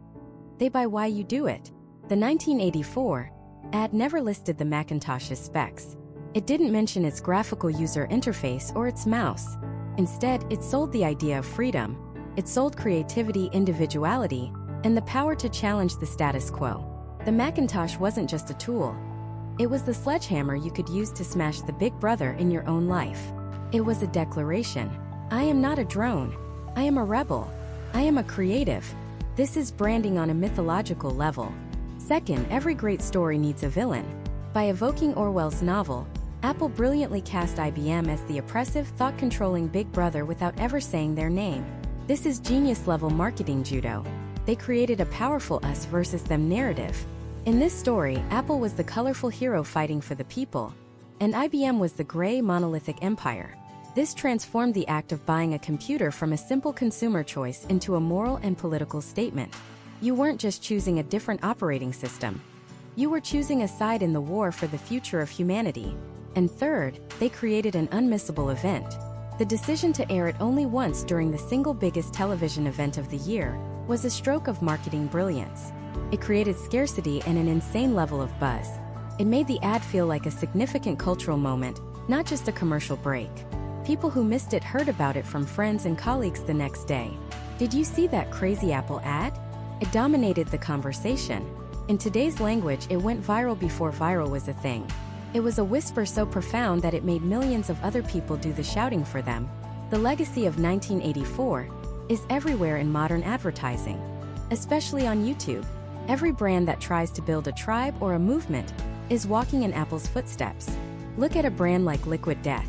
they buy why you do it. The 1984 ad never listed the Macintosh's specs. It didn't mention its graphical user interface or its mouse. Instead, it sold the idea of freedom. It sold creativity, individuality, and the power to challenge the status quo. The Macintosh wasn't just a tool. It was the sledgehammer you could use to smash the big brother in your own life. It was a declaration. I am not a drone. I am a rebel. I am a creative. This is branding on a mythological level. Second, every great story needs a villain. By evoking Orwell's novel, Apple brilliantly cast IBM as the oppressive, thought-controlling big brother without ever saying their name. This is genius-level marketing judo. They created a powerful us versus them narrative. In this story, Apple was the colorful hero fighting for the people, and IBM was the gray, monolithic empire. This transformed the act of buying a computer from a simple consumer choice into a moral and political statement. You weren't just choosing a different operating system. You were choosing a side in the war for the future of humanity. And third, they created an unmissable event. The decision to air it only once during the single biggest television event of the year was a stroke of marketing brilliance. It created scarcity and an insane level of buzz. It made the ad feel like a significant cultural moment, not just a commercial break. People who missed it heard about it from friends and colleagues the next day. Did you see that crazy Apple ad? It dominated the conversation. In today's language, it went viral before viral was a thing. It was a whisper so profound that it made millions of other people do the shouting for them. The legacy of 1984 is everywhere in modern advertising, especially on YouTube. Every brand that tries to build a tribe or a movement is walking in Apple's footsteps. Look at a brand like Liquid Death.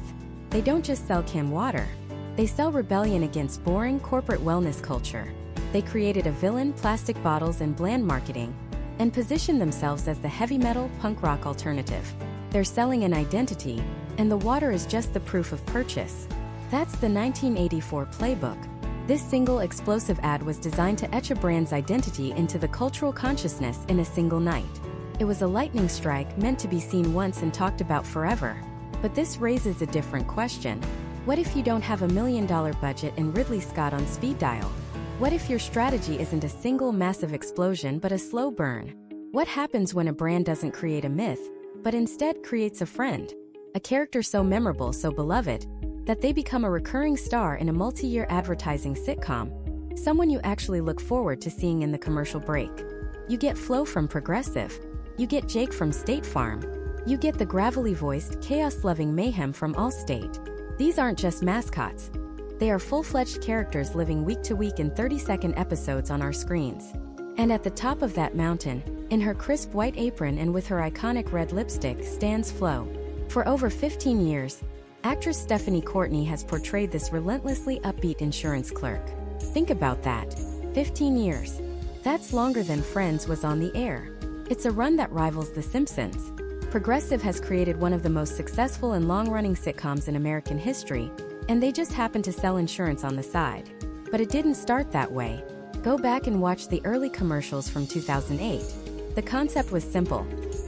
They don't just sell canned water. They sell rebellion against boring corporate wellness culture. They created a villain, plastic bottles, and bland marketing, and positioned themselves as the heavy metal, punk rock alternative. They're selling an identity, and the water is just the proof of purchase. That's the 1984 playbook. This single explosive ad was designed to etch a brand's identity into the cultural consciousness in a single night. It was a lightning strike meant to be seen once and talked about forever. But this raises a different question. What if you don't have $1 million budget and Ridley Scott on speed dial? What if your strategy isn't a single massive explosion but a slow burn? What happens when a brand doesn't create a myth, but instead creates a friend? A character so memorable, so beloved, that they become a recurring star in a multi-year advertising sitcom, someone you actually look forward to seeing in the commercial break. You get Flo from Progressive. You get Jake from State Farm. You get the gravelly-voiced, chaos-loving Mayhem from Allstate. These aren't just mascots. They are full-fledged characters living week to week in 30-second episodes on our screens. And at the top of that mountain, in her crisp white apron and with her iconic red lipstick, stands Flo. For over 15 years, actress Stephanie Courtney has portrayed this relentlessly upbeat insurance clerk. Think about that. 15 years. That's longer than Friends was on the air. It's a run that rivals The Simpsons. Progressive has created one of the most successful and long-running sitcoms in American history, and they just happen to sell insurance on the side. But it didn't start that way. Go back and watch the early commercials from 2008. The concept was simple.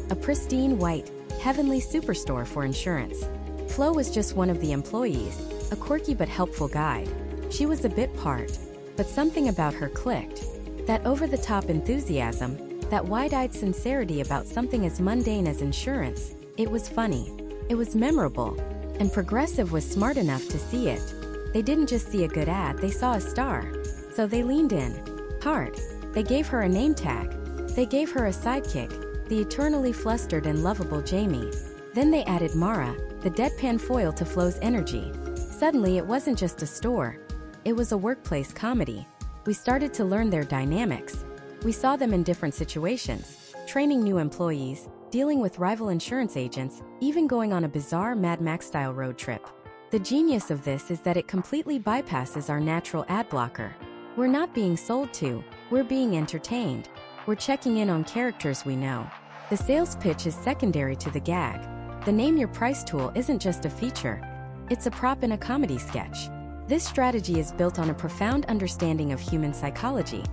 A pristine, white, heavenly superstore for insurance. Flo was just one of the employees, a quirky but helpful guide. She was a bit part, but something about her clicked. That over-the-top enthusiasm, that wide-eyed sincerity about something as mundane as insurance. It was funny. It was memorable. And Progressive was smart enough to see it. They didn't just see a good ad, they saw a star. So they leaned in. Hard. They gave her a name tag. They gave her a sidekick, the eternally flustered and lovable Jamie. Then they added Mara, the deadpan foil to Flo's energy. Suddenly it wasn't just a store. It was a workplace comedy. We started to learn their dynamics. We saw them in different situations, training new employees, dealing with rival insurance agents, even going on a bizarre Mad Max-style road trip. The genius of this is that it completely bypasses our natural ad blocker. We're not being sold to, we're being entertained. We're checking in on characters we know. The sales pitch is secondary to the gag. The Name Your Price tool isn't just a feature. It's a prop in a comedy sketch. This strategy is built on a profound understanding of human psychology.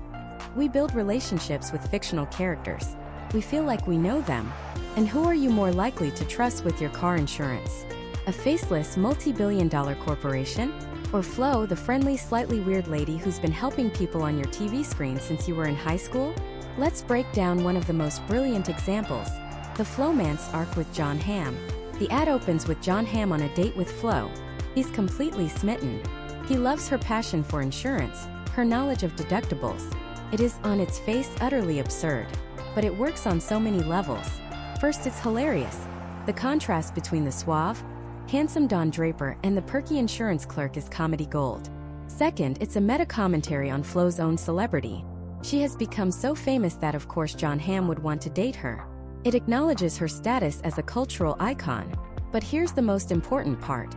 We build relationships with fictional characters. We feel like we know them. And who are you more likely to trust with your car insurance? A faceless, multi-billion-dollar corporation? Or Flo, the friendly, slightly weird lady who's been helping people on your TV screen since you were in high school? Let's break down one of the most brilliant examples. The Flomance arc with Jon Hamm. The ad opens with Jon Hamm on a date with Flo. He's completely smitten. He loves her passion for insurance, her knowledge of deductibles. It is, on its face, utterly absurd. But it works on so many levels. First, it's hilarious. The contrast between the suave, handsome Don Draper and the perky insurance clerk is comedy gold. Second, it's a meta-commentary on Flo's own celebrity. She has become so famous that of course Jon Hamm would want to date her. It acknowledges her status as a cultural icon. But here's the most important part.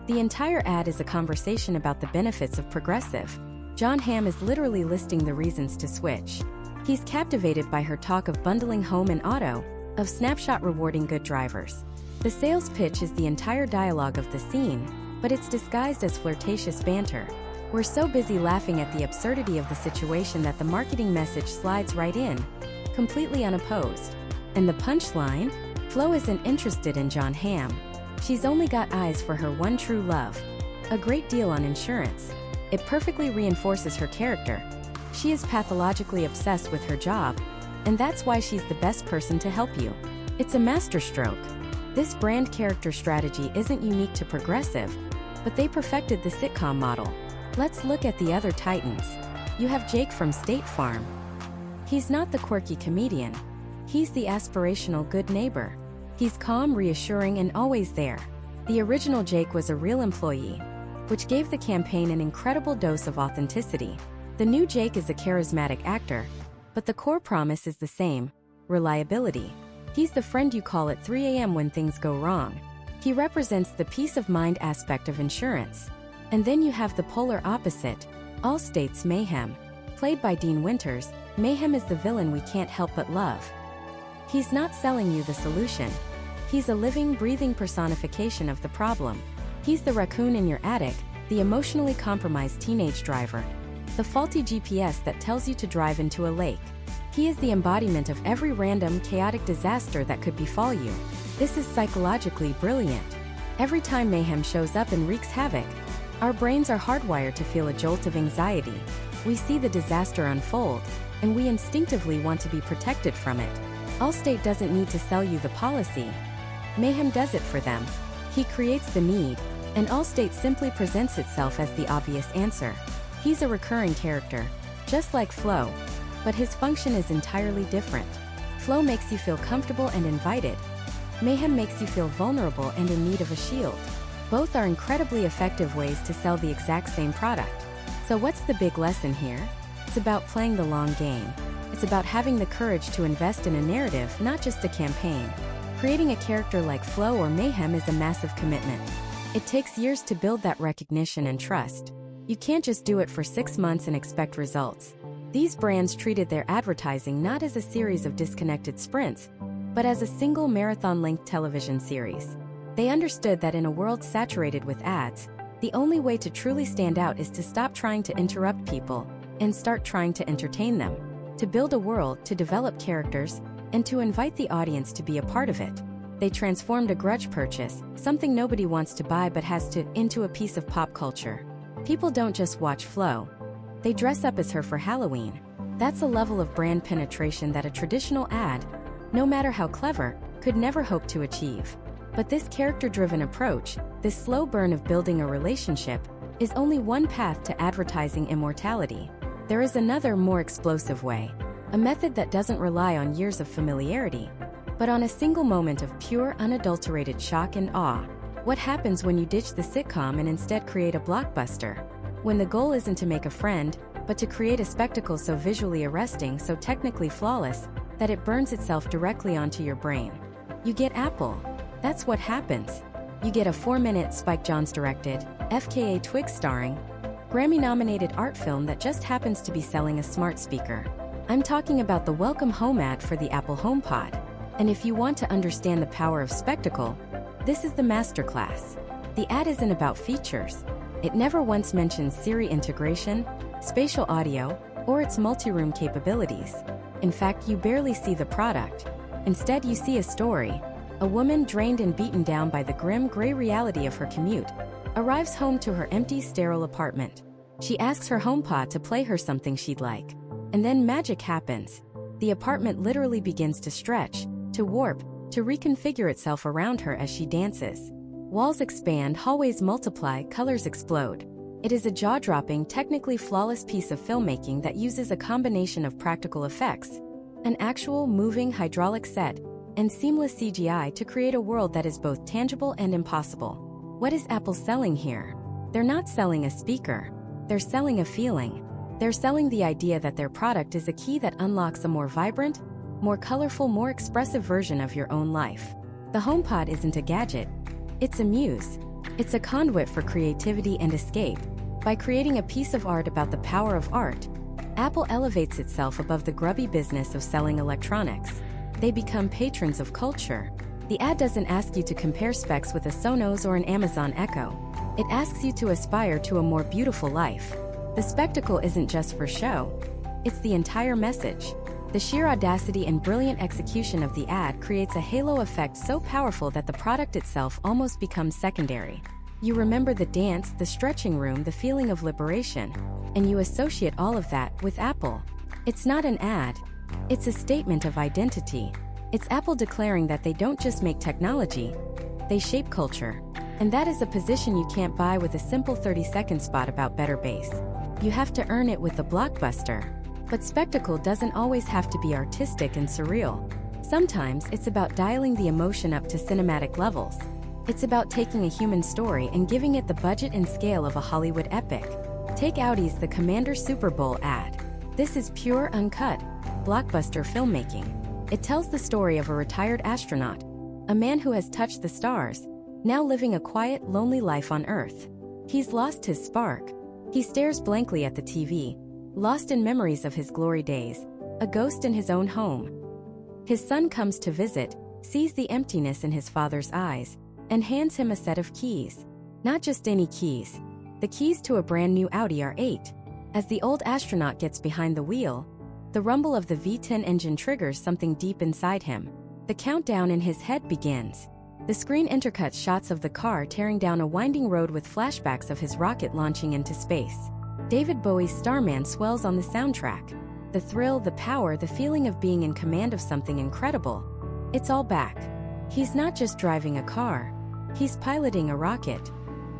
The entire ad is a conversation about the benefits of Progressive. Jon Hamm is literally listing the reasons to switch. He's captivated by her talk of bundling home and auto, of Snapshot rewarding good drivers. The sales pitch is the entire dialogue of the scene, but it's disguised as flirtatious banter. We're so busy laughing at the absurdity of the situation that the marketing message slides right in, completely unopposed. And the punchline? Flo isn't interested in Jon Hamm. She's only got eyes for her one true love. A great deal on insurance. It perfectly reinforces her character. She is pathologically obsessed with her job, and that's why she's the best person to help you. It's a masterstroke. This brand character strategy isn't unique to Progressive, but they perfected the sitcom model. Let's look at the other titans. You have Jake from State Farm. He's not the quirky comedian. He's the aspirational good neighbor. He's calm, reassuring, and always there. The original Jake was a real employee, which gave the campaign an incredible dose of authenticity. The new Jake is a charismatic actor, but the core promise is the same: reliability. He's the friend you call at 3 a.m. when things go wrong. He represents the peace of mind aspect of insurance. And then you have the polar opposite, Allstate's Mayhem. Played by Dean Winters, Mayhem is the villain we can't help but love. He's not selling you the solution. He's a living, breathing personification of the problem. He's the raccoon in your attic, the emotionally compromised teenage driver, the faulty GPS that tells you to drive into a lake. He is the embodiment of every random, chaotic disaster that could befall you. This is psychologically brilliant. Every time Mayhem shows up and wreaks havoc, our brains are hardwired to feel a jolt of anxiety. We see the disaster unfold, and we instinctively want to be protected from it. Allstate doesn't need to sell you the policy. Mayhem does it for them. He creates the need, and Allstate simply presents itself as the obvious answer. He's a recurring character, just like Flo, but his function is entirely different. Flo makes you feel comfortable and invited. Mayhem makes you feel vulnerable and in need of a shield. Both are incredibly effective ways to sell the exact same product. So what's the big lesson here? It's about playing the long game. It's about having the courage to invest in a narrative, not just a campaign. Creating a character like Flo or Mayhem is a massive commitment. It takes years to build that recognition and trust. You can't just do it for 6 months and expect results. These brands treated their advertising not as a series of disconnected sprints, but as a single marathon-length television series. They understood that in a world saturated with ads, the only way to truly stand out is to stop trying to interrupt people and start trying to entertain them, to build a world, to develop characters, and to invite the audience to be a part of it. They transformed a grudge purchase, something nobody wants to buy but has to, into a piece of pop culture. People don't just watch Flo. They dress up as her for Halloween. That's a level of brand penetration that a traditional ad, no matter how clever, could never hope to achieve. But this character-driven approach, this slow burn of building a relationship, is only one path to advertising immortality. There is another, more explosive way. A method that doesn't rely on years of familiarity, but on a single moment of pure, unadulterated shock and awe. What happens when you ditch the sitcom and instead create a blockbuster? When the goal isn't to make a friend, but to create a spectacle so visually arresting, so technically flawless, that it burns itself directly onto your brain. You get Apple. That's what happens. You get a 4-minute Spike Jonze-directed, FKA Twigs starring, Grammy-nominated art film that just happens to be selling a smart speaker. I'm talking about the Welcome Home ad for the Apple HomePod. And if you want to understand the power of spectacle, this is the masterclass. The ad isn't about features. It never once mentions Siri integration, spatial audio, or its multi-room capabilities. In fact, you barely see the product. Instead, you see a story. A woman, drained and beaten down by the grim gray reality of her commute, arrives home to her empty, sterile apartment. She asks her HomePod to play her something she'd like. And then magic happens. The apartment literally begins to stretch, to warp, to reconfigure itself around her as she dances. Walls expand, hallways multiply, colors explode. It is a jaw-dropping, technically flawless piece of filmmaking that uses a combination of practical effects, an actual moving hydraulic set, and seamless CGI to create a world that is both tangible and impossible. What is Apple selling here? They're not selling a speaker. They're selling a feeling. They're selling the idea that their product is a key that unlocks a more vibrant, more colorful, more expressive version of your own life. The HomePod isn't a gadget. It's a muse. It's a conduit for creativity and escape. By creating a piece of art about the power of art, Apple elevates itself above the grubby business of selling electronics. They become patrons of culture. The ad doesn't ask you to compare specs with a Sonos or an Amazon Echo. It asks you to aspire to a more beautiful life. The spectacle isn't just for show. It's the entire message. The sheer audacity and brilliant execution of the ad creates a halo effect so powerful that the product itself almost becomes secondary. You remember the dance, the stretching room, the feeling of liberation, and you associate all of that with Apple. It's not an ad. It's a statement of identity. It's Apple declaring that they don't just make technology, they shape culture. And that is a position you can't buy with a simple 30-second spot about better bass. You have to earn it with a blockbuster. But spectacle doesn't always have to be artistic and surreal. Sometimes it's about dialing the emotion up to cinematic levels. It's about taking a human story and giving it the budget and scale of a Hollywood epic. Take Audi's The Commander Super Bowl ad. This is pure, uncut, blockbuster filmmaking. It tells the story of a retired astronaut, a man who has touched the stars, now living a quiet, lonely life on Earth. He's lost his spark. He stares blankly at the TV, lost in memories of his glory days, a ghost in his own home. His son comes to visit, sees the emptiness in his father's eyes, and hands him a set of keys. Not just any keys. The keys to a brand new Audi R8. As the old astronaut gets behind the wheel, the rumble of the V10 engine triggers something deep inside him. The countdown in his head begins. The screen intercuts shots of the car tearing down a winding road with flashbacks of his rocket launching into space. David Bowie's Starman swells on the soundtrack. The thrill, the power, the feeling of being in command of something incredible. It's all back. He's not just driving a car. He's piloting a rocket.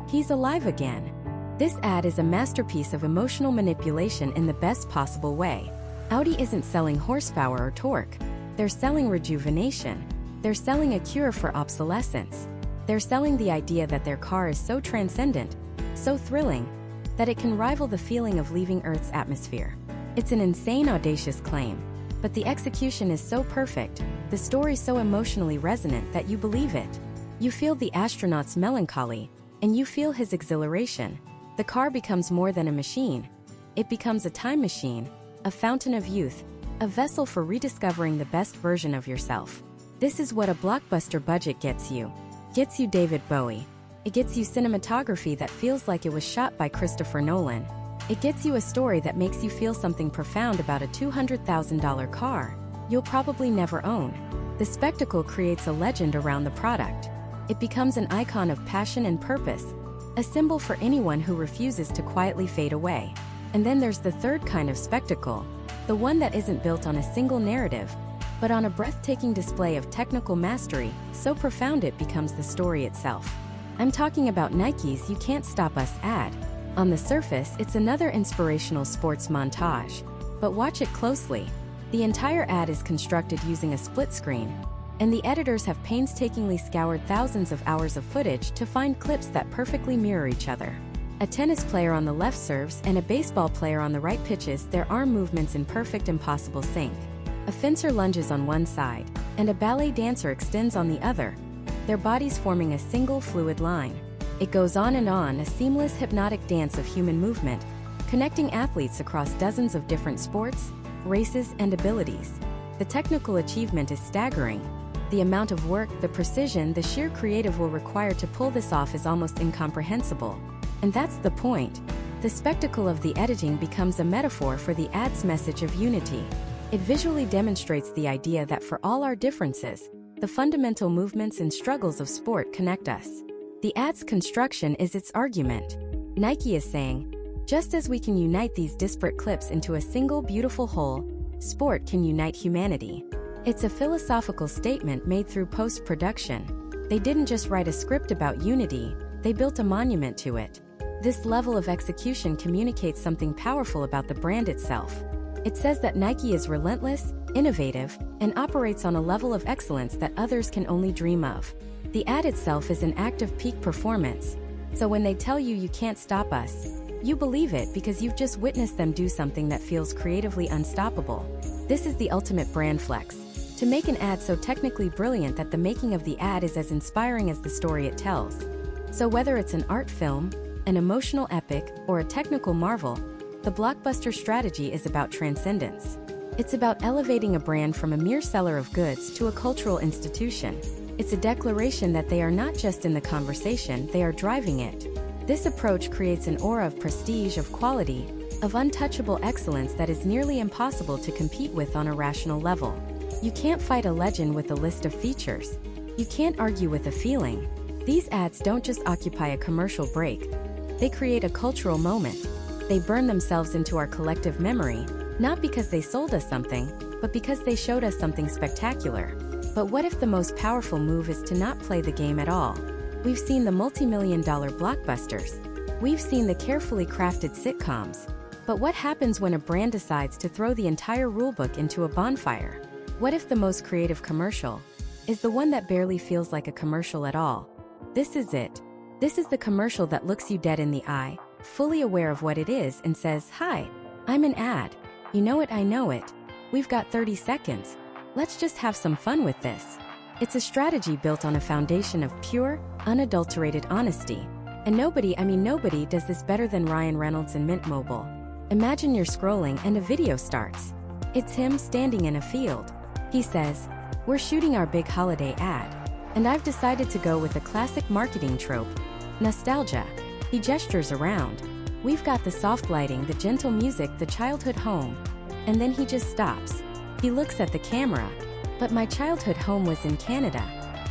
He's alive again. This ad is a masterpiece of emotional manipulation in the best possible way. Audi isn't selling horsepower or torque. They're selling rejuvenation. They're selling a cure for obsolescence. They're selling the idea that their car is so transcendent, so thrilling, that it can rival the feeling of leaving Earth's atmosphere. It's an insane, audacious claim, but the execution is so perfect, the story so emotionally resonant that you believe it. You feel the astronaut's melancholy, and you feel his exhilaration. The car becomes more than a machine. It becomes a time machine, a fountain of youth, a vessel for rediscovering the best version of yourself. This is what a blockbuster budget gets you. Gets you David Bowie. It gets you cinematography that feels like it was shot by Christopher Nolan. It gets you a story that makes you feel something profound about a $200,000 car you'll probably never own. The spectacle creates a legend around the product. It becomes an icon of passion and purpose, a symbol for anyone who refuses to quietly fade away. And then there's the third kind of spectacle, the one that isn't built on a single narrative, but on a breathtaking display of technical mastery, so profound it becomes the story itself. I'm talking about Nike's "You Can't Stop Us" ad. On the surface, it's another inspirational sports montage. But watch it closely. The entire ad is constructed using a split screen, and the editors have painstakingly scoured thousands of hours of footage to find clips that perfectly mirror each other. A tennis player on the left serves and a baseball player on the right pitches their arm movements in perfect impossible sync. A fencer lunges on one side, and a ballet dancer extends on the other, their bodies forming a single fluid line. It goes on, a seamless hypnotic dance of human movement, connecting athletes across dozens of different sports, races, and abilities. The technical achievement is staggering. The amount of work, the precision, the sheer creative will require to pull this off is almost incomprehensible. And that's the point. The spectacle of the editing becomes a metaphor for the ad's message of unity. It visually demonstrates the idea that for all our differences, the fundamental movements and struggles of sport connect us. The ad's construction is its argument. Nike is saying, just as we can unite these disparate clips into a single beautiful whole, sport can unite humanity. It's a philosophical statement made through post-production. They didn't just write a script about unity, they built a monument to it. This level of execution communicates something powerful about the brand itself. It says that Nike is relentless, innovative, and operates on a level of excellence that others can only dream of. The ad itself is an act of peak performance. So when they tell you "you can't stop us," you believe it because you've just witnessed them do something that feels creatively unstoppable. This is the ultimate brand flex. To make an ad so technically brilliant that the making of the ad is as inspiring as the story it tells. So whether it's an art film, an emotional epic, or a technical marvel, the blockbuster strategy is about transcendence. It's about elevating a brand from a mere seller of goods to a cultural institution. It's a declaration that they are not just in the conversation, they are driving it. This approach creates an aura of prestige, of quality, of untouchable excellence that is nearly impossible to compete with on a rational level. You can't fight a legend with a list of features. You can't argue with a feeling. These ads don't just occupy a commercial break. They create a cultural moment. They burn themselves into our collective memory, not because they sold us something, but because they showed us something spectacular. But what if the most powerful move is to not play the game at all? We've seen the multi-million-dollar blockbusters. We've seen the carefully crafted sitcoms. But what happens when a brand decides to throw the entire rulebook into a bonfire? What if the most creative commercial is the one that barely feels like a commercial at all? This is it. This is the commercial that looks you dead in the eye, fully aware of what it is, and says, "Hi, I'm an ad. You know it, I know it. We've got 30 seconds. Let's just have some fun with this." It's a strategy built on a foundation of pure, unadulterated honesty. And nobody does this better than Ryan Reynolds in Mint Mobile. Imagine you're scrolling and a video starts. It's him standing in a field. He says, "We're shooting our big holiday ad. And I've decided to go with the classic marketing trope, nostalgia." He gestures around. We've got the soft lighting, the gentle music, the childhood home. And then he just stops. He looks at the camera. "But my childhood home was in Canada.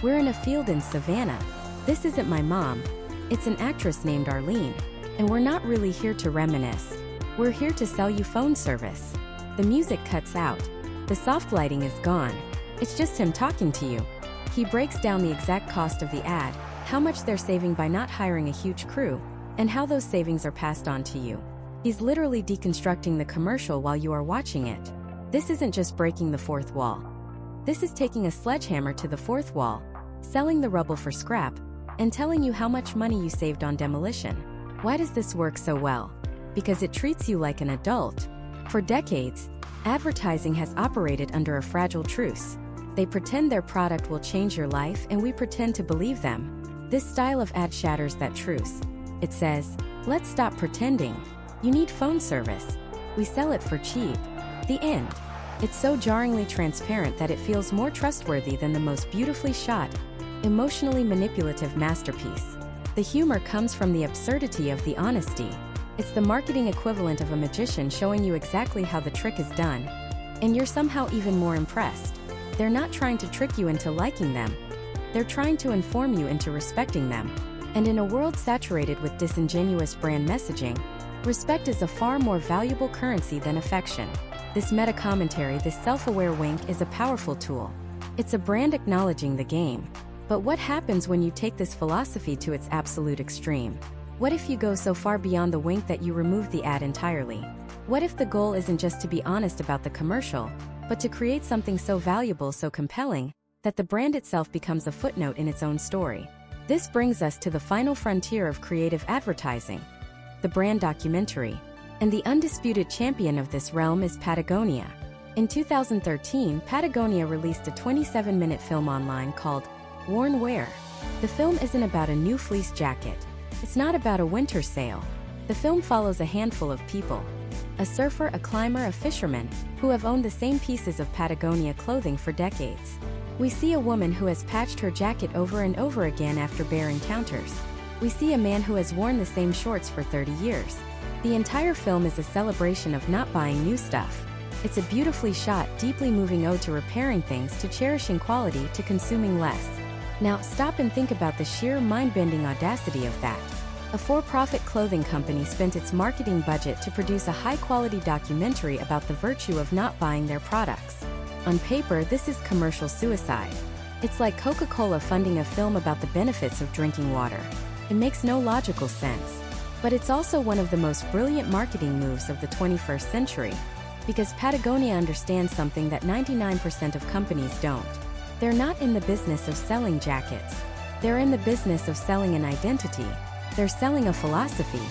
We're in a field in Savannah. This isn't my mom. It's an actress named Arlene. And we're not really here to reminisce. We're here to sell you phone service." The music cuts out. The soft lighting is gone. It's just him talking to you. He breaks down the exact cost of the ad, how much they're saving by not hiring a huge crew, and how those savings are passed on to you. He's literally deconstructing the commercial while you are watching it. This isn't just breaking the fourth wall. This is taking a sledgehammer to the fourth wall, selling the rubble for scrap, and telling you how much money you saved on demolition. Why does this work so well? Because it treats you like an adult. For decades, advertising has operated under a fragile truce. They pretend their product will change your life, and we pretend to believe them. This style of ad shatters that truce. It says, let's stop pretending. You need phone service. We sell it for cheap. The end. It's so jarringly transparent that it feels more trustworthy than the most beautifully shot, emotionally manipulative masterpiece. The humor comes from the absurdity of the honesty. It's the marketing equivalent of a magician showing you exactly how the trick is done. And you're somehow even more impressed. They're not trying to trick you into liking them. They're trying to inform you into respecting them. And in a world saturated with disingenuous brand messaging, respect is a far more valuable currency than affection. This meta-commentary, this self-aware wink, is a powerful tool. It's a brand acknowledging the game. But what happens when you take this philosophy to its absolute extreme? What if you go so far beyond the wink that you remove the ad entirely? What if the goal isn't just to be honest about the commercial, but to create something so valuable, so compelling, that the brand itself becomes a footnote in its own story? This brings us to the final frontier of creative advertising, the brand documentary. And the undisputed champion of this realm is Patagonia. In 2013, Patagonia released a 27-minute film online called Worn Wear. The film isn't about a new fleece jacket. It's not about a winter sale. The film follows a handful of people. A surfer, a climber, a fisherman, who have owned the same pieces of Patagonia clothing for decades. We see a woman who has patched her jacket over and over again after bare encounters. We see a man who has worn the same shorts for 30 years. The entire film is a celebration of not buying new stuff. It's a beautifully shot, deeply moving ode to repairing things, to cherishing quality, to consuming less. Now, stop and think about the sheer mind-bending audacity of that. A for-profit clothing company spent its marketing budget to produce a high-quality documentary about the virtue of not buying their products. On paper, this is commercial suicide. It's like Coca-Cola funding a film about the benefits of drinking water. It makes no logical sense. But it's also one of the most brilliant marketing moves of the 21st century, because Patagonia understands something that 99% of companies don't. They're not in the business of selling jackets. They're in the business of selling an identity. They're selling a philosophy.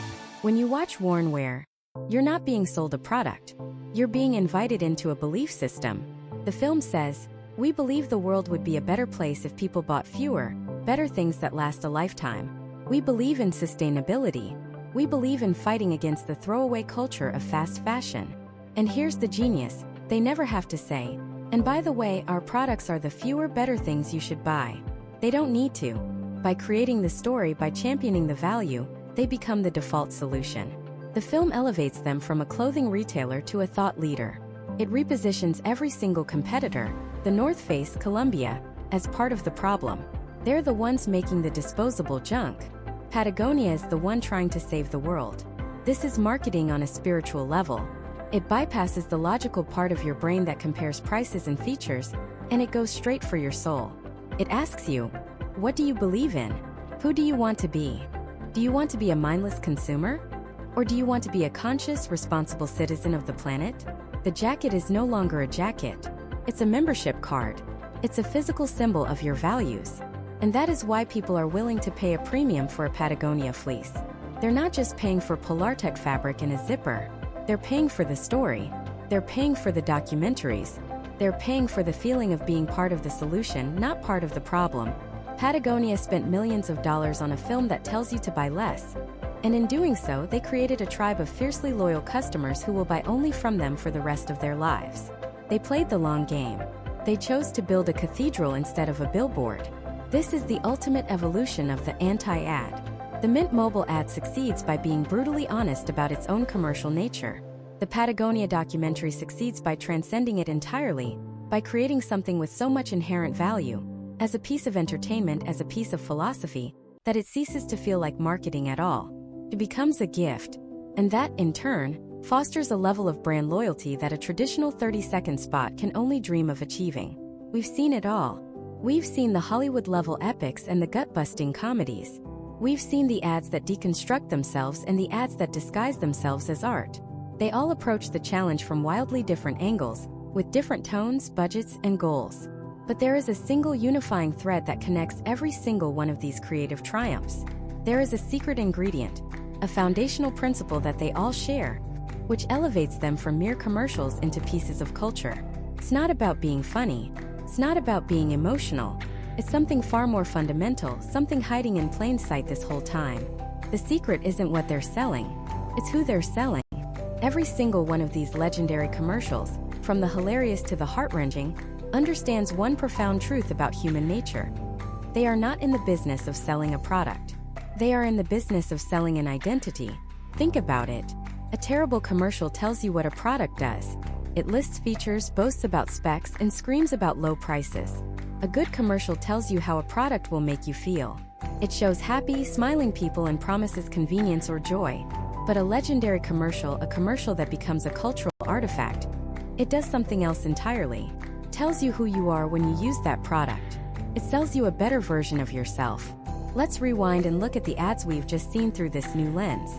When you watch Worn Wear, you're not being sold a product. You're being invited into a belief system. The film says, we believe the world would be a better place if people bought fewer, better things that last a lifetime. We believe in sustainability. We believe in fighting against the throwaway culture of fast fashion. And here's the genius, they never have to say, and by the way, our products are the fewer better things you should buy. They don't need to. By creating the story, by championing the value, they become the default solution. The film elevates them from a clothing retailer to a thought leader. It repositions every single competitor, the North Face, Columbia, as part of the problem. They're the ones making the disposable junk. Patagonia is the one trying to save the world. This is marketing on a spiritual level. It bypasses the logical part of your brain that compares prices and features, and it goes straight for your soul. It asks you, what do you believe in? Who do you want to be? Do you want to be a mindless consumer? Or do you want to be a conscious, responsible citizen of the planet? The jacket is no longer a jacket. It's a membership card. It's a physical symbol of your values. And that is why people are willing to pay a premium for a Patagonia fleece. They're not just paying for Polartec fabric and a zipper. They're paying for the story. They're paying for the documentaries. They're paying for the feeling of being part of the solution, not part of the problem. Patagonia spent millions of dollars on a film that tells you to buy less. And in doing so, they created a tribe of fiercely loyal customers who will buy only from them for the rest of their lives. They played the long game. They chose to build a cathedral instead of a billboard. This is the ultimate evolution of the anti-ad. The Mint Mobile ad succeeds by being brutally honest about its own commercial nature. The Patagonia documentary succeeds by transcending it entirely, by creating something with so much inherent value, as a piece of entertainment, as a piece of philosophy, that it ceases to feel like marketing at all. It becomes a gift, and that, in turn, fosters a level of brand loyalty that a traditional 30-second spot can only dream of achieving. We've seen it all. We've seen the Hollywood-level epics and the gut-busting comedies. We've seen the ads that deconstruct themselves and the ads that disguise themselves as art. They all approach the challenge from wildly different angles, with different tones, budgets, and goals. But there is a single unifying thread that connects every single one of these creative triumphs. There is a secret ingredient, a foundational principle that they all share, which elevates them from mere commercials into pieces of culture. It's not about being funny. It's not about being emotional. It's something far more fundamental, something hiding in plain sight this whole time. The secret isn't what they're selling. It's who they're selling. Every single one of these legendary commercials, from the hilarious to the heart-wrenching, understands one profound truth about human nature. They are not in the business of selling a product. They are in the business of selling an identity. Think about it. A terrible commercial tells you what a product does. It lists features, boasts about specs, and screams about low prices. A good commercial tells you how a product will make you feel. It shows happy, smiling people and promises convenience or joy. But a legendary commercial, a commercial that becomes a cultural artifact, it does something else entirely. It tells you who you are when you use that product. It sells you a better version of yourself. Let's rewind and look at the ads we've just seen through this new lens.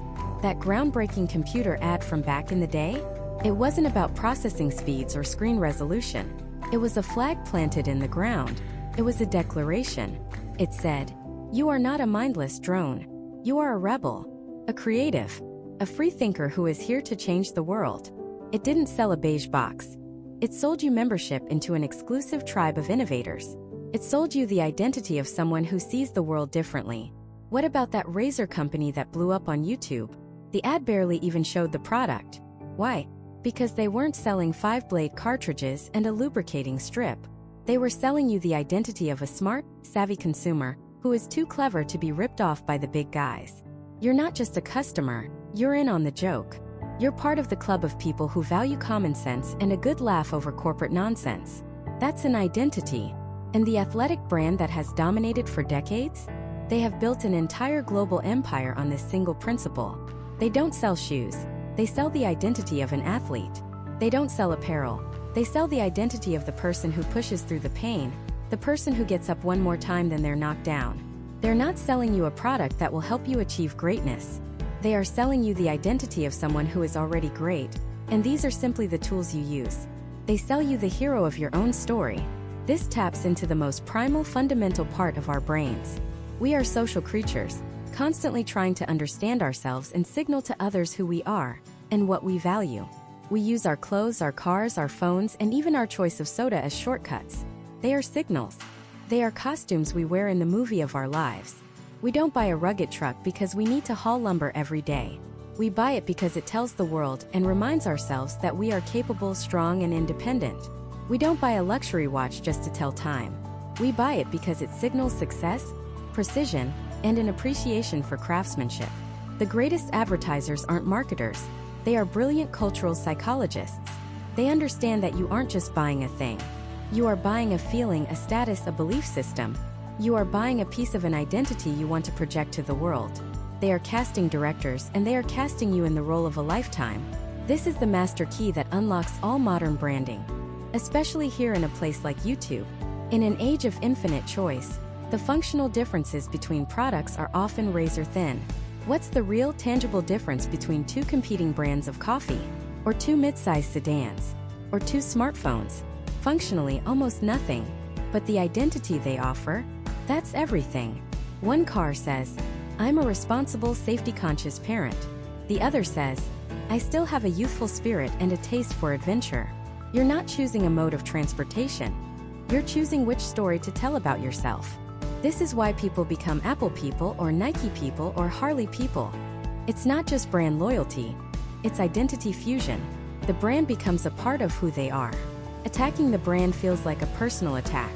That groundbreaking computer ad from back in the day? It wasn't about processing speeds or screen resolution. It was a flag planted in the ground. It was a declaration. It said, "You are not a mindless drone. You are a rebel, a creative, a free thinker who is here to change the world." It didn't sell a beige box. It sold you membership into an exclusive tribe of innovators. It sold you the identity of someone who sees the world differently. What about that razor company that blew up on YouTube? The ad barely even showed the product. Why? Because they weren't selling 5-blade cartridges and a lubricating strip. They were selling you the identity of a smart, savvy consumer who is too clever to be ripped off by the big guys. You're not just a customer, you're in on the joke. You're part of the club of people who value common sense and a good laugh over corporate nonsense. That's an identity. And the athletic brand that has dominated for decades? They have built an entire global empire on this single principle. They don't sell shoes. They sell the identity of an athlete. They don't sell apparel. They sell the identity of the person who pushes through the pain, the person who gets up one more time than they're knocked down. They're not selling you a product that will help you achieve greatness. They are selling you the identity of someone who is already great, and these are simply the tools you use. They sell you the hero of your own story. This taps into the most primal, fundamental part of our brains. We are social creatures, constantly trying to understand ourselves and signal to others who we are and what we value. We use our clothes, our cars, our phones, and even our choice of soda as shortcuts. They are signals. They are costumes we wear in the movie of our lives. We don't buy a rugged truck because we need to haul lumber every day. We buy it because it tells the world and reminds ourselves that we are capable, strong, and independent. We don't buy a luxury watch just to tell time. We buy it because it signals success, precision, and an appreciation for craftsmanship. The greatest advertisers aren't marketers. They are brilliant cultural psychologists. They understand that you aren't just buying a thing. You are buying a feeling, a status, a belief system. You are buying a piece of an identity you want to project to the world. They are casting directors, and they are casting you in the role of a lifetime. This is the master key that unlocks all modern branding, especially here in a place like YouTube. In an age of infinite choice, the functional differences between products are often razor thin. What's the real, tangible difference between two competing brands of coffee? Or two mid-sized sedans? Or two smartphones? Functionally, almost nothing. But the identity they offer? That's everything. One car says, "I'm a responsible, safety-conscious parent." The other says, "I still have a youthful spirit and a taste for adventure." You're not choosing a mode of transportation. You're choosing which story to tell about yourself. This is why people become Apple people or Nike people or Harley people. It's not just brand loyalty, it's identity fusion. The brand becomes a part of who they are. Attacking the brand feels like a personal attack.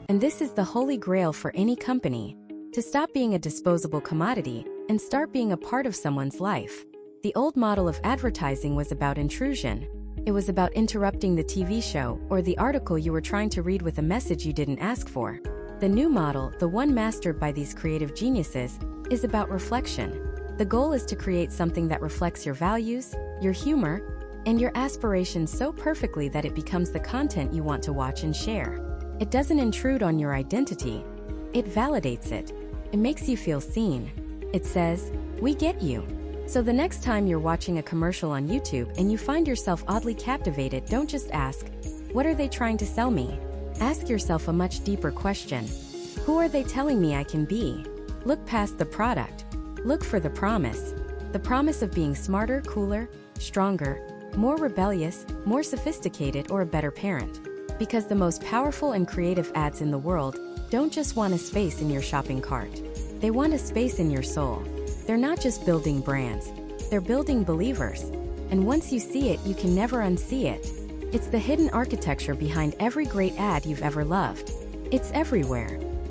And this is the holy grail for any company, to stop being a disposable commodity and start being a part of someone's life. The old model of advertising was about intrusion. It was about interrupting the TV show or the article you were trying to read with a message you didn't ask for. The new model, the one mastered by these creative geniuses, is about reflection. The goal is to create something that reflects your values, your humor, and your aspirations so perfectly that it becomes the content you want to watch and share. It doesn't intrude on your identity. It validates it. It makes you feel seen. It says, "We get you." So the next time you're watching a commercial on YouTube and you find yourself oddly captivated, don't just ask, "What are they trying to sell me?" Ask yourself a much deeper question. Who are they telling me I can be? Look past the product. Look for the promise. The promise of being smarter, cooler, stronger, more rebellious, more sophisticated, or a better parent. Because the most powerful and creative ads in the world don't just want a space in your shopping cart. They want a space in your soul. They're not just building brands. They're building believers. And once you see it, you can never unsee it. It's the hidden architecture behind every great ad you've ever loved. It's everywhere.